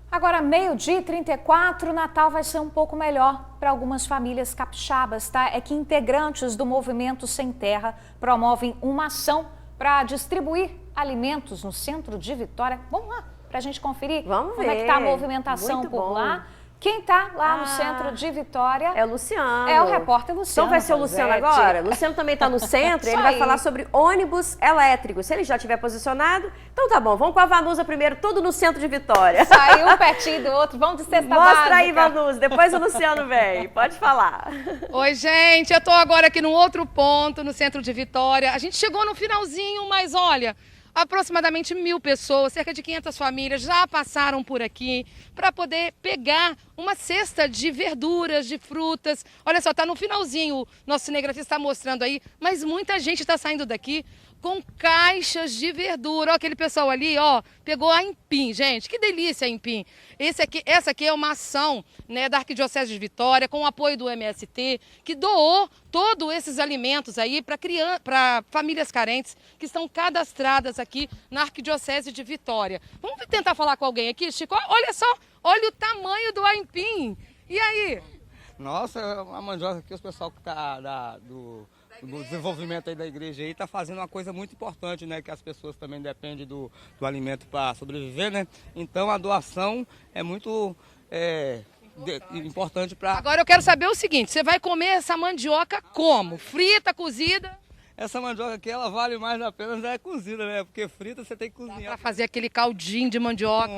Agora, 12h34, o Natal vai ser um pouco melhor para algumas famílias capixabas, tá? É que integrantes do Movimento Sem Terra promovem uma ação para distribuir alimentos no centro de Vitória. Vamos lá, para a gente conferir como é que está a movimentação por lá. Quem está lá no centro de Vitória é o Luciano. É o repórter Luciano. Então vai ser o Luciano agora? O Luciano também está no centro e ele vai falar sobre ônibus elétricos. Se ele já estiver posicionado, então tá bom. Vamos com a Vanusa primeiro, tudo no centro de Vitória. Saiu um pertinho do outro, vamos de cesta básica. Mostra aí, Vanusa, depois o Luciano vem. Pode falar. Oi, gente, eu tô agora aqui num outro ponto, no centro de Vitória. A gente chegou no finalzinho, mas olha, aproximadamente 1.000 pessoas, cerca de 500 famílias já passaram por aqui para poder pegar uma cesta de verduras, de frutas. Olha só, tá no finalzinho, o nosso cinegrafista está mostrando aí, mas muita gente está saindo daqui com caixas de verdura. Ó, aquele pessoal ali, ó, pegou a empim, gente, que delícia a empim. Essa aqui é uma ação, né, da Arquidiocese de Vitória, com o apoio do MST, que doou todos esses alimentos aí para famílias carentes que estão cadastradas aqui na Arquidiocese de Vitória. Vamos tentar falar com alguém aqui, Chico? Olha só, olha o tamanho do aipim. E aí? Nossa, a mandioca aqui, os pessoal que tá do desenvolvimento aí da igreja aí tá fazendo uma coisa muito importante, né? Que as pessoas também dependem do alimento para sobreviver, né? Então a doação é muito importante para... Agora eu quero saber o seguinte, você vai comer essa mandioca como? Frita, cozida? Essa mandioca aqui, ela vale mais a pena já é cozida, né? Porque frita você tem que cozinhar. Para fazer aquele caldinho de mandioca.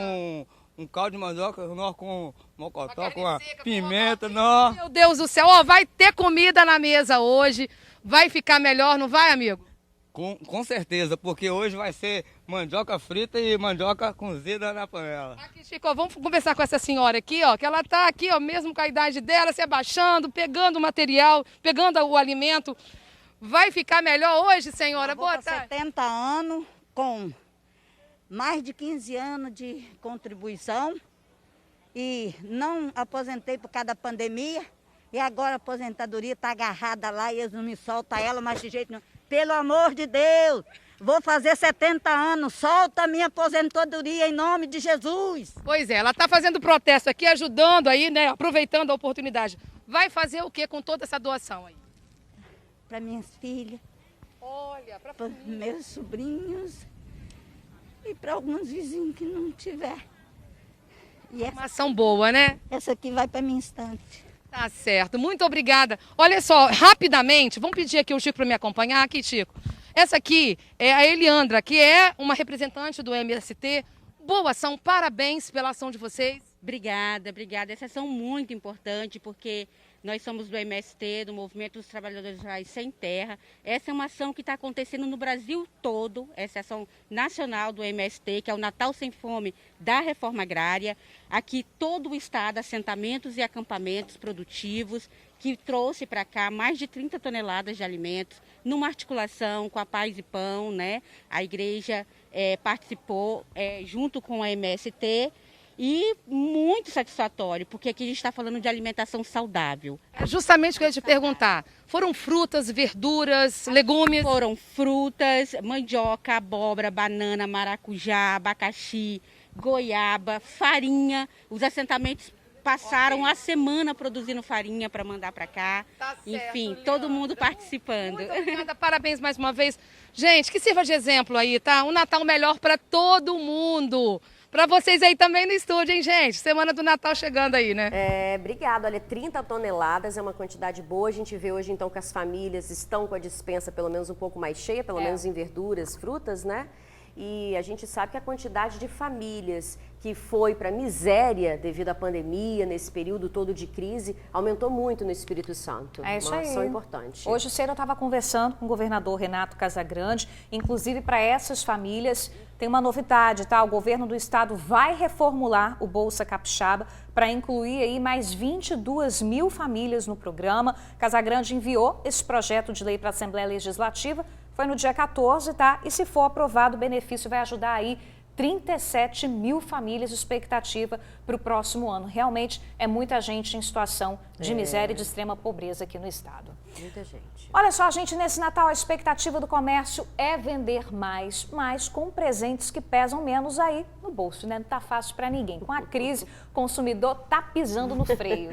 Um caldo de mandioca, nós com mocotó, com a pimenta, não. Meu Deus do céu, ó, vai ter comida na mesa hoje, vai ficar melhor, não vai, amigo? Com certeza, porque hoje vai ser mandioca frita e mandioca cozida na panela. Aqui, Chico, vamos conversar com essa senhora aqui, ó, que ela tá aqui, ó, mesmo com a idade dela, se abaixando, pegando o material, pegando o alimento. Vai ficar melhor hoje, senhora? Boa tarde. 70 anos, com mais de 15 anos de contribuição e não aposentei por causa da pandemia e agora a aposentadoria está agarrada lá e eles não me soltam ela, mas de jeito nenhum. Pelo amor de Deus, vou fazer 70 anos, solta a minha aposentadoria em nome de Jesus. Pois é, ela está fazendo protesto aqui, ajudando aí, né, aproveitando a oportunidade. Vai fazer o que com toda essa doação aí? Para minhas filhas, para meus sobrinhos e para alguns vizinhos que não tiver. E uma ação boa, né? Essa aqui vai para minha estante. Tá certo, muito obrigada. Olha só, rapidamente, vamos pedir aqui o Chico para me acompanhar. Aqui, Chico. Essa aqui é a Eliandra, que é uma representante do MST. Boa ação, parabéns pela ação de vocês. Obrigada, obrigada. Essa ação muito importante, porque nós somos do MST, do Movimento dos Trabalhadores Rurais Sem Terra. Essa é uma ação que está acontecendo no Brasil todo, essa é a ação nacional do MST, que é o Natal Sem Fome da Reforma Agrária. Aqui todo o estado, assentamentos e acampamentos produtivos, que trouxe para cá mais de 30 toneladas de alimentos, numa articulação com a Paz e Pão, né? A igreja participou junto com a MST. E muito satisfatório, porque aqui a gente está falando de alimentação saudável. É justamente o que eu ia te perguntar. Foram frutas, verduras, legumes? Foram frutas, mandioca, abóbora, banana, maracujá, abacaxi, goiaba, farinha. Os assentamentos passaram a semana produzindo farinha para mandar para cá. Tá certo, enfim, Leandra, todo mundo participando. Muito obrigada, parabéns mais uma vez. Gente, que sirva de exemplo aí, tá? Um Natal melhor para todo mundo. Para vocês aí também no estúdio, hein, gente? Semana do Natal chegando aí, né? Obrigado. Olha, 30 toneladas é uma quantidade boa. A gente vê hoje, então, que as famílias estão com a despensa pelo menos um pouco mais cheia, pelo menos em verduras, frutas, né? E a gente sabe que a quantidade de famílias que foi para a miséria devido à pandemia, nesse período todo de crise, aumentou muito no Espírito Santo. É isso uma aí. ação importante. Hoje cedo eu estava conversando com o governador Renato Casagrande, inclusive para essas famílias tem uma novidade, tá? O governo do estado vai reformular o Bolsa Capixaba para incluir aí mais 22 mil famílias no programa. Casagrande enviou esse projeto de lei para a Assembleia Legislativa, foi no dia 14, tá? E se for aprovado, o benefício vai ajudar aí 37 mil famílias de expectativa para o próximo ano. Realmente é muita gente em situação de miséria e de extrema pobreza aqui no estado. Muita gente. Olha só, gente, nesse Natal a expectativa do comércio é vender mais, mas com presentes que pesam menos aí no bolso, né? Não tá fácil para ninguém. Com a crise, o consumidor tá pisando no freio.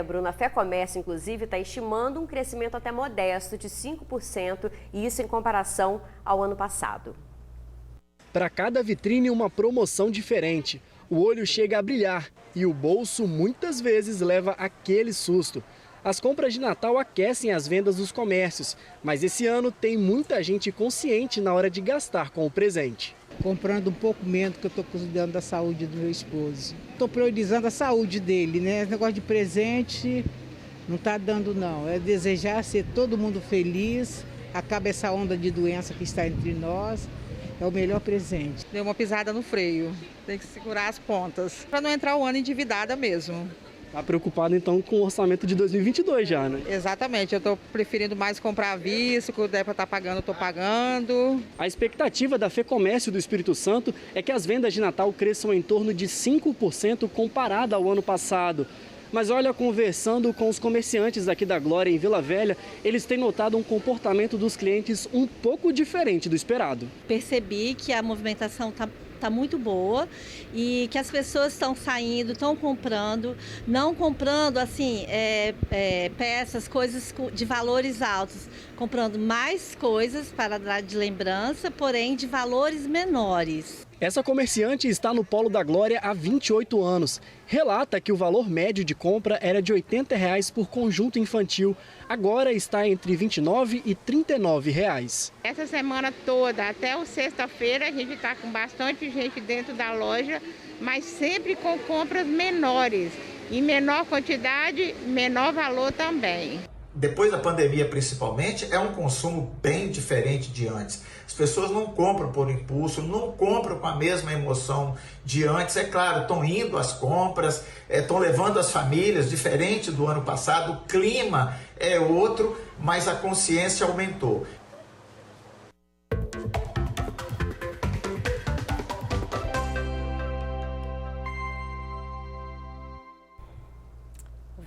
Bruna, a FEComércio, inclusive, está estimando um crescimento até modesto de 5%, e isso em comparação ao ano passado. Para cada vitrine, uma promoção diferente. O olho chega a brilhar e o bolso muitas vezes leva aquele susto. As compras de Natal aquecem as vendas dos comércios, mas esse ano tem muita gente consciente na hora de gastar com o presente. Comprando um pouco menos, que eu estou cuidando da saúde do meu esposo. Estou priorizando a saúde dele, né? Esse negócio de presente não está dando não. É desejar ser todo mundo feliz, acaba essa onda de doença que está entre nós. É o melhor presente. Deu uma pisada no freio, tem que segurar as pontas, para não entrar o ano endividada mesmo. Está preocupado então com o orçamento de 2022 já, né? Exatamente, eu estou preferindo mais comprar à vista, o que der para estar pagando, eu estou pagando. A expectativa da FEComércio do Espírito Santo é que as vendas de Natal cresçam em torno de 5% comparada ao ano passado. Mas olha, conversando com os comerciantes aqui da Glória em Vila Velha, eles têm notado um comportamento dos clientes um pouco diferente do esperado. Percebi que a movimentação está muito boa e que as pessoas estão saindo, estão comprando, não comprando assim peças, coisas de valores altos, comprando mais coisas para dar de lembrança, porém de valores menores. Essa comerciante está no Polo da Glória há 28 anos. Relata que o valor médio de compra era de R$ 80 por conjunto infantil. Agora está entre R$ 29 e R$ 39. Essa semana toda, até o sexta-feira, a gente está com bastante gente dentro da loja, mas sempre com compras menores. Em menor quantidade, menor valor também. Depois da pandemia, principalmente, é um consumo bem diferente de antes. As pessoas não compram por impulso, não compram com a mesma emoção de antes. É claro, estão indo às compras, estão levando as famílias, diferente do ano passado. O clima é outro, mas a consciência aumentou.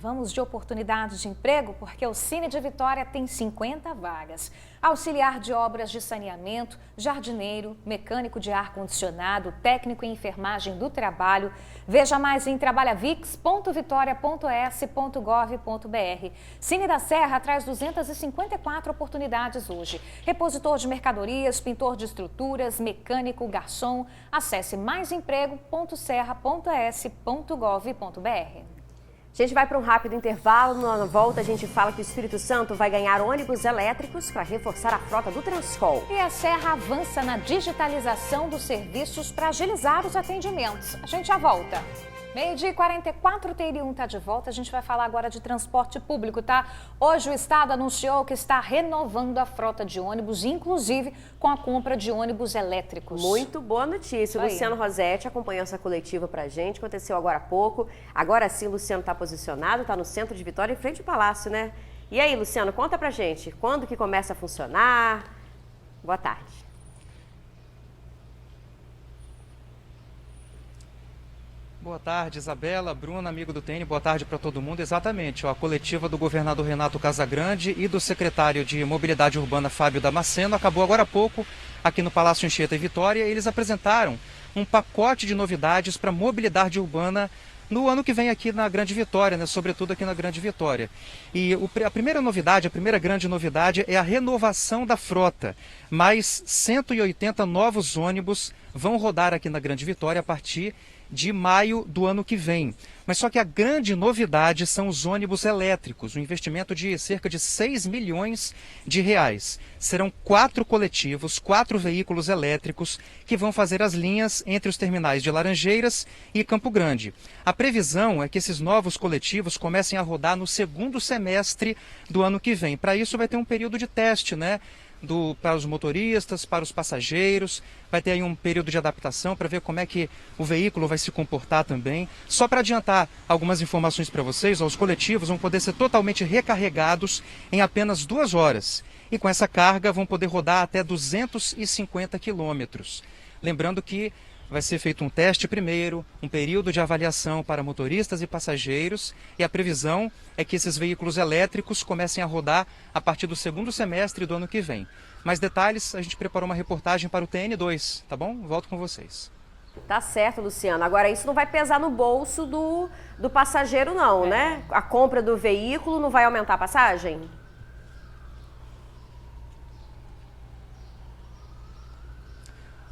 Vamos de oportunidades de emprego, porque o Cine de Vitória tem 50 vagas. Auxiliar de obras de saneamento, jardineiro, mecânico de ar-condicionado, técnico em enfermagem do trabalho. Veja mais em trabalhavix.vitoria.es.gov.br. Cine da Serra traz 254 oportunidades hoje. Repositor de mercadorias, pintor de estruturas, mecânico, garçom. Acesse maisemprego.serra.es.gov.br. A gente vai para um rápido intervalo. Na volta, a gente fala que o Espírito Santo vai ganhar ônibus elétricos para reforçar a frota do Transcol. E a Serra avança na digitalização dos serviços para agilizar os atendimentos. A gente já volta. 12h44, Teirium está de volta. A gente vai falar agora de transporte público, tá? Hoje o Estado anunciou que está renovando a frota de ônibus, inclusive com a compra de ônibus elétricos. Muito boa notícia. O Luciano Rosetti acompanhou essa coletiva pra gente, aconteceu agora há pouco. Agora sim o Luciano está posicionado, está no centro de Vitória, em frente ao Palácio, né? E aí, Luciano, conta pra gente, quando que começa a funcionar? Boa tarde. Boa tarde, Isabela, Bruna, amigo do TN, boa tarde para todo mundo. Exatamente, a coletiva do governador Renato Casagrande e do secretário de Mobilidade Urbana, Fábio Damasceno, acabou agora há pouco aqui no Palácio Anchieta, em Vitória. Eles apresentaram um pacote de novidades para a mobilidade urbana no ano que vem aqui na Grande Vitória, né? Sobretudo aqui na Grande Vitória. E a primeira novidade, a primeira grande novidade é a renovação da frota. Mais 180 novos ônibus vão rodar aqui na Grande Vitória a partir de maio do ano que vem. Mas só que a grande novidade são os ônibus elétricos, um investimento de cerca de 6 milhões de reais. Serão 4 coletivos, 4 veículos elétricos que vão fazer as linhas entre os terminais de Laranjeiras e Campo Grande. A previsão é que esses novos coletivos comecem a rodar no segundo semestre do ano que vem. Para isso vai ter um período de teste, né? para os motoristas, para os passageiros. Vai ter aí um período de adaptação para ver como é que o veículo vai se comportar também. Só para adiantar algumas informações para vocês, os coletivos vão poder ser totalmente recarregados em apenas 2 horas. E com essa carga vão poder rodar até 250 quilômetros. Lembrando que vai ser feito um teste primeiro, um período de avaliação para motoristas e passageiros, e a previsão é que esses veículos elétricos comecem a rodar a partir do 2º semestre do ano que vem. Mais detalhes, a gente preparou uma reportagem para o TN2, tá bom? Volto com vocês. Tá certo, Luciano. Agora, isso não vai pesar no bolso do passageiro, não, né? A compra do veículo não vai aumentar a passagem?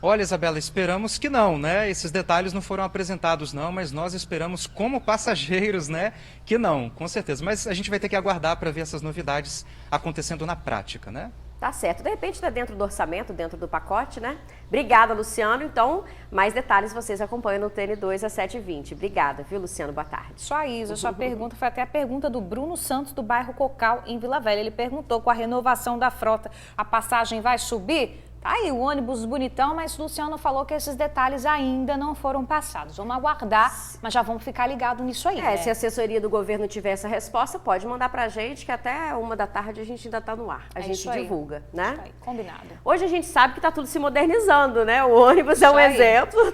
Olha, Isabela, esperamos que não, né? Esses detalhes não foram apresentados não, mas nós esperamos como passageiros, né, que não, com certeza. Mas a gente vai ter que aguardar para ver essas novidades acontecendo na prática, né? Tá certo. De repente está dentro do orçamento, dentro do pacote, né? Obrigada, Luciano. Então, mais detalhes vocês acompanham no TN2 às 7h20. Obrigada, viu, Luciano? Boa tarde. Só isso, a sua pergunta foi até a pergunta do Bruno Santos, do bairro Cocal, em Vila Velha. Ele perguntou, com a renovação da frota, a passagem vai subir? Tá aí o ônibus bonitão, mas o Luciano falou que esses detalhes ainda não foram passados. Vamos aguardar, mas já vamos ficar ligados nisso aí, né? Se a assessoria do governo tiver essa resposta, pode mandar pra gente, que até 1h da tarde a gente ainda tá no ar. A gente divulga, né? Isso aí, combinado. Hoje a gente sabe que tá tudo se modernizando, né? O ônibus é um exemplo,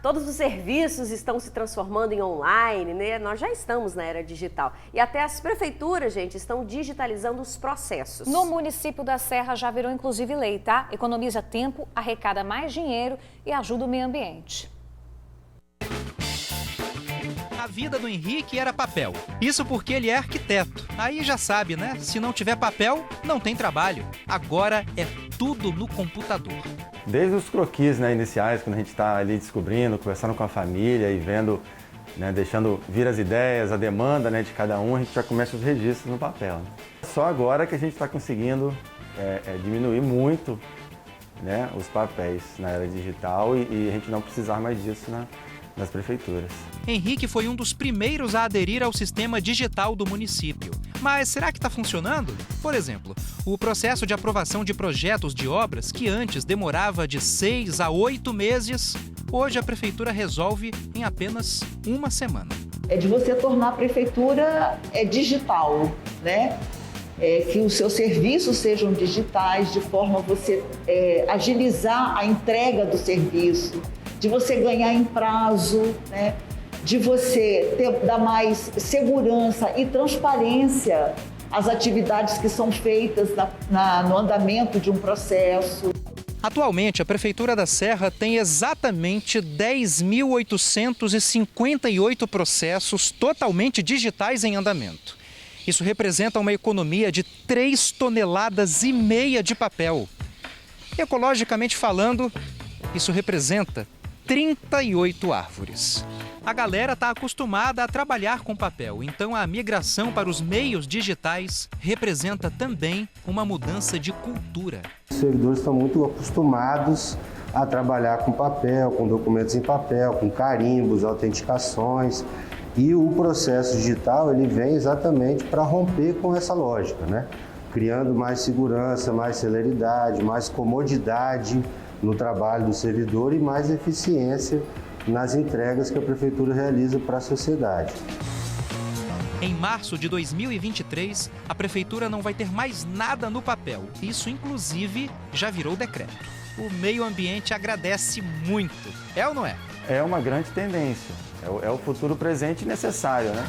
todos os serviços estão se transformando em online, né? Nós já estamos na era digital. E até as prefeituras, gente, estão digitalizando os processos. No município da Serra já virou inclusive lei, tá? Economiza tempo, arrecada mais dinheiro e ajuda o meio ambiente. A vida do Henrique era papel. Isso porque ele é arquiteto. Aí já sabe, né? Se não tiver papel, não tem trabalho. Agora é tudo no computador. Desde os croquis, né, iniciais, quando a gente está ali descobrindo, conversando com a família e vendo, né, deixando vir as ideias, a demanda, né, de cada um, a gente já começa os registros no papel. Só agora que a gente está conseguindo diminuir muito, né, os papéis na era digital e a gente não precisar mais disso nas prefeituras. Henrique foi um dos primeiros a aderir ao sistema digital do município. Mas será que está funcionando? Por exemplo, o processo de aprovação de projetos de obras, que antes demorava de 6 a 8 meses, hoje a prefeitura resolve em apenas 1 semana. É de você tornar a prefeitura digital, né? Que os seus serviços sejam digitais, de forma a você agilizar a entrega do serviço, de você ganhar em prazo, né? De você dar mais segurança e transparência às atividades que são feitas no andamento de um processo. Atualmente, a Prefeitura da Serra tem exatamente 10.858 processos totalmente digitais em andamento. Isso representa uma economia de 3,5 toneladas de papel. Ecologicamente falando, isso representa 38 árvores. A galera está acostumada a trabalhar com papel, então a migração para os meios digitais representa também uma mudança de cultura. Os servidores estão muito acostumados a trabalhar com papel, com documentos em papel, com carimbos, autenticações. E o processo digital ele vem exatamente para romper com essa lógica, né? Criando mais segurança, mais celeridade, mais comodidade no trabalho do servidor e mais eficiência nas entregas que a Prefeitura realiza para a sociedade. Em março de 2023, a Prefeitura não vai ter mais nada no papel. Isso, inclusive, já virou decreto. O meio ambiente agradece muito. É ou não é? É uma grande tendência. É o futuro presente necessário, né?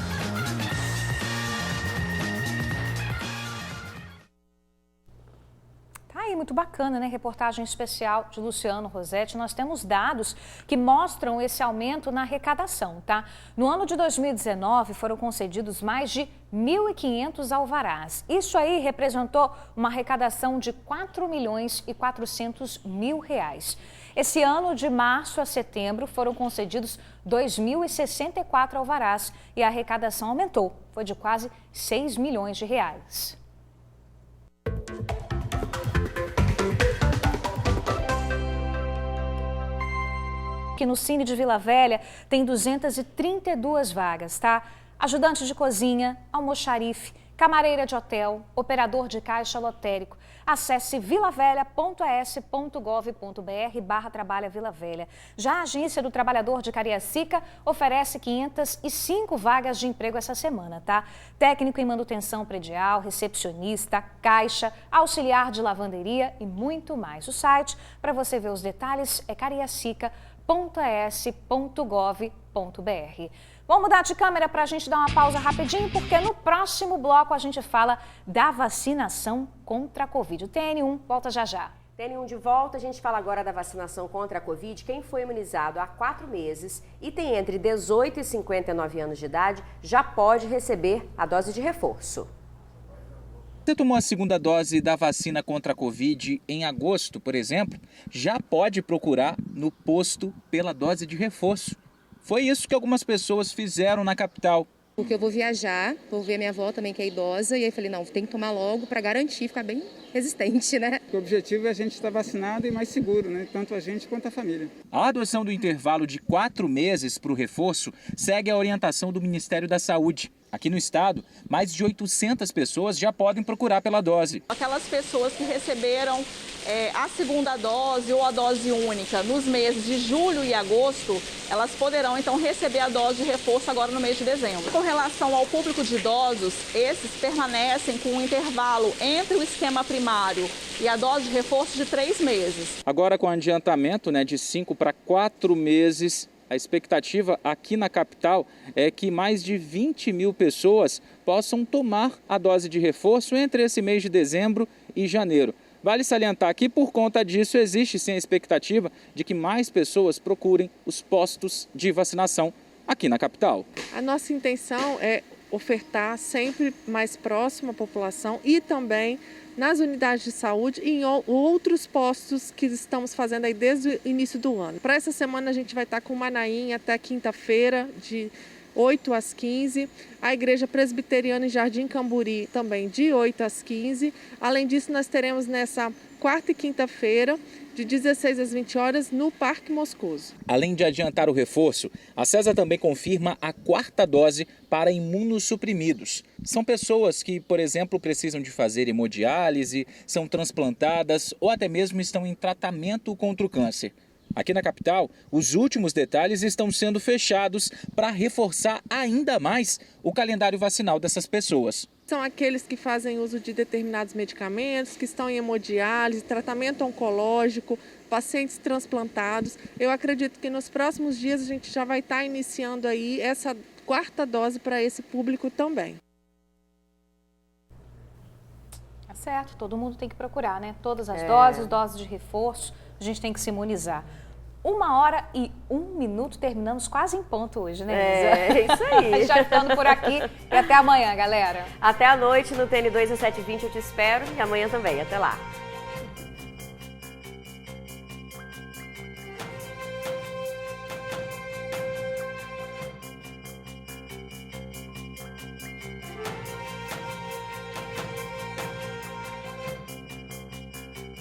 Tá aí, muito bacana, né? Reportagem especial de Luciano Rosetti. Nós temos dados que mostram esse aumento na arrecadação, tá? No ano de 2019, foram concedidos mais de 1.500 alvarás. Isso aí representou uma arrecadação de R$ 4.400.000. Esse ano, de março a setembro, foram concedidos 2.064 alvarás e a arrecadação aumentou. Foi de quase R$ 6 milhões. Que no Cine de Vila Velha tem 232 vagas, tá? Ajudante de cozinha, almoxarife, camareira de hotel, operador de caixa lotérico. Acesse vilavelha.es.gov.br/trabalha Vila Velha. Já a Agência do Trabalhador de Cariacica oferece 505 vagas de emprego essa semana, tá? Técnico em manutenção predial, recepcionista, caixa, auxiliar de lavanderia e muito mais. O site, para você ver os detalhes, é cariacica.es.gov.br. Vamos mudar de câmera para a gente dar uma pausa rapidinho, porque no próximo bloco a gente fala da vacinação contra a Covid. O TN1 volta já já. TN1 de volta, a gente fala agora da vacinação contra a Covid. Quem foi imunizado há 4 meses e tem entre 18 e 59 anos de idade já pode receber a dose de reforço. Você tomou a segunda dose da vacina contra a Covid em agosto, por exemplo, já pode procurar no posto pela dose de reforço. Foi isso que algumas pessoas fizeram na capital. Porque eu vou viajar, vou ver minha avó também que é idosa, e aí falei, não, tem que tomar logo para garantir, ficar bem resistente, né? O objetivo é a gente estar vacinado e mais seguro, né? Tanto a gente quanto a família. A adoção do intervalo de 4 meses para o reforço segue a orientação do Ministério da Saúde. Aqui no estado, mais de 800 pessoas já podem procurar pela dose. Aquelas pessoas que receberam a segunda dose ou a dose única nos meses de julho e agosto, elas poderão então receber a dose de reforço agora no mês de dezembro. Com relação ao público de idosos, esses permanecem com um intervalo entre o esquema primário e a dose de reforço de 3 meses. Agora com adiantamento de 5 para 4 meses, a expectativa aqui na capital é que mais de 20 mil pessoas possam tomar a dose de reforço entre esse mês de dezembro e janeiro. Vale salientar que, por conta disso, existe sim a expectativa de que mais pessoas procurem os postos de vacinação aqui na capital. A nossa intenção é ofertar sempre mais próximo à população e também nas unidades de saúde e em outros postos que estamos fazendo aí desde o início do ano. Para essa semana a gente vai estar com o Manaim até quinta-feira, de 8 às 15. A Igreja Presbiteriana em Jardim Camburi também de 8 às 15. Além disso, nós teremos nessa quarta e quinta-feira, de 16 às 20 horas, no Parque Moscoso. Além de adiantar o reforço, a CESA também confirma a 4ª dose para imunossuprimidos. São pessoas que, por exemplo, precisam de fazer hemodiálise, são transplantadas ou até mesmo estão em tratamento contra o câncer. Aqui na capital, os últimos detalhes estão sendo fechados para reforçar ainda mais o calendário vacinal dessas pessoas. São aqueles que fazem uso de determinados medicamentos, que estão em hemodiálise, tratamento oncológico, pacientes transplantados. Eu acredito que nos próximos dias a gente já vai estar iniciando aí essa 4ª dose para esse público também. Tá certo, todo mundo tem que procurar, né? Todas as doses de reforço, a gente tem que se imunizar. 1h01, terminamos quase em ponto hoje, né, Isa? É isso aí. Já ficando por aqui e até amanhã, galera. Até a noite no TN2 às 7h20 eu te espero e amanhã também. Até lá.